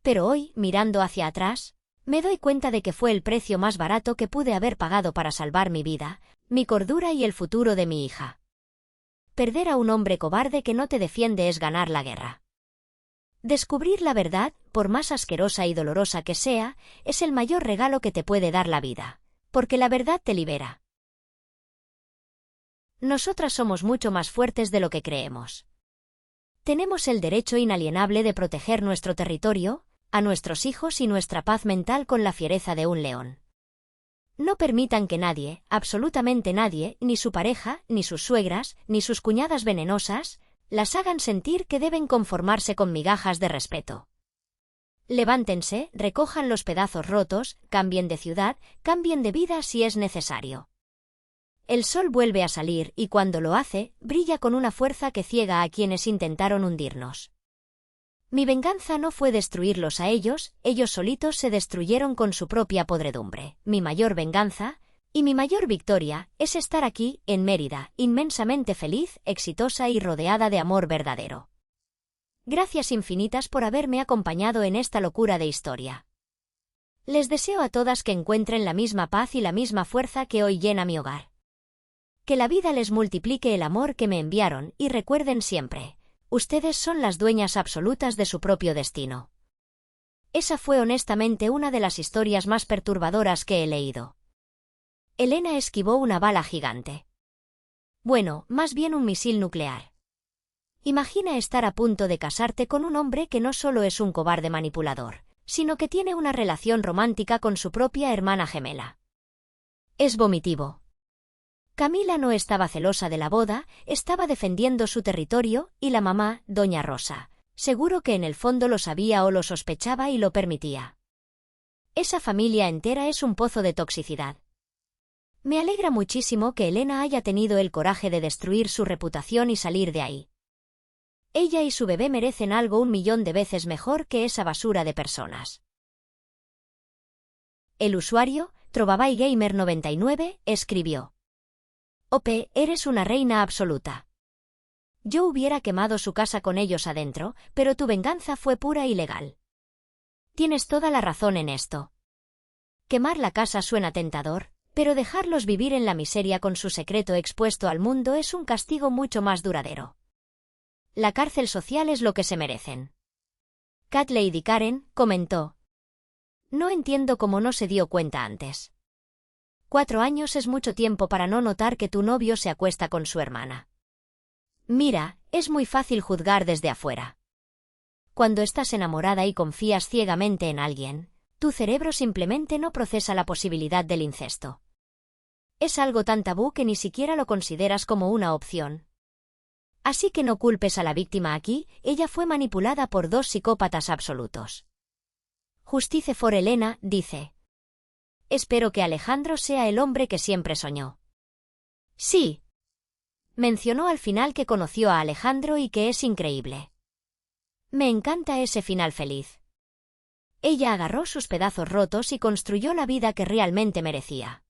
Pero hoy, mirando hacia atrás, me doy cuenta de que fue el precio más barato que pude haber pagado para salvar mi vida, mi cordura y el futuro de mi hija. Perder a un hombre cobarde que no te defiende es ganar la guerra. Descubrir la verdad, por más asquerosa y dolorosa que sea, es el mayor regalo que te puede dar la vida, porque la verdad te libera. Nosotras somos mucho más fuertes de lo que creemos. Tenemos el derecho inalienable de proteger nuestro territorio, a nuestros hijos y nuestra paz mental con la fiereza de un león. No permitan que nadie, absolutamente nadie, ni su pareja, ni sus suegras, ni sus cuñadas venenosas, las hagan sentir que deben conformarse con migajas de respeto. Levántense, recojan los pedazos rotos, cambien de ciudad, cambien de vida si es necesario. El sol vuelve a salir y cuando lo hace, brilla con una fuerza que ciega a quienes intentaron hundirnos. Mi venganza no fue destruirlos a ellos, ellos solitos se destruyeron con su propia podredumbre. Mi mayor venganza, y mi mayor victoria, es estar aquí, en Mérida, inmensamente feliz, exitosa y rodeada de amor verdadero. Gracias infinitas por haberme acompañado en esta locura de historia. Les deseo a todas que encuentren la misma paz y la misma fuerza que hoy llena mi hogar. Que la vida les multiplique el amor que me enviaron y recuerden siempre, ustedes son las dueñas absolutas de su propio destino. Esa fue honestamente una de las historias más perturbadoras que he leído. Elena esquivó una bala gigante. Bueno, más bien un misil nuclear. Imagina estar a punto de casarte con un hombre que no solo es un cobarde manipulador, sino que tiene una relación romántica con su propia hermana gemela. Es vomitivo. Camila no estaba celosa de la boda, estaba defendiendo su territorio, y la mamá, doña Rosa, seguro que en el fondo lo sabía o lo sospechaba y lo permitía. Esa familia entera es un pozo de toxicidad. Me alegra muchísimo que Elena haya tenido el coraje de destruir su reputación y salir de ahí. Ella y su bebé merecen algo 1.000.000 de veces mejor que esa basura de personas. El usuario, TrovabayGamer99, escribió: Ope, eres una reina absoluta. Yo hubiera quemado su casa con ellos adentro, pero tu venganza fue pura y legal. Tienes toda la razón en esto. Quemar la casa suena tentador, pero dejarlos vivir en la miseria con su secreto expuesto al mundo es un castigo mucho más duradero. La cárcel social es lo que se merecen. Cat Lady Karen comentó: No entiendo cómo no se dio cuenta antes. 4 años es mucho tiempo para no notar que tu novio se acuesta con su hermana. Mira, es muy fácil juzgar desde afuera. Cuando estás enamorada y confías ciegamente en alguien, tu cerebro simplemente no procesa la posibilidad del incesto. Es algo tan tabú que ni siquiera lo consideras como una opción. Así que no culpes a la víctima aquí, ella fue manipulada por 2 psicópatas absolutos. Justice for Elena, dice. Espero que Alejandro sea el hombre que siempre soñó. Sí. Mencionó al final que conoció a Alejandro y que es increíble. Me encanta ese final feliz. Ella agarró sus pedazos rotos y construyó la vida que realmente merecía.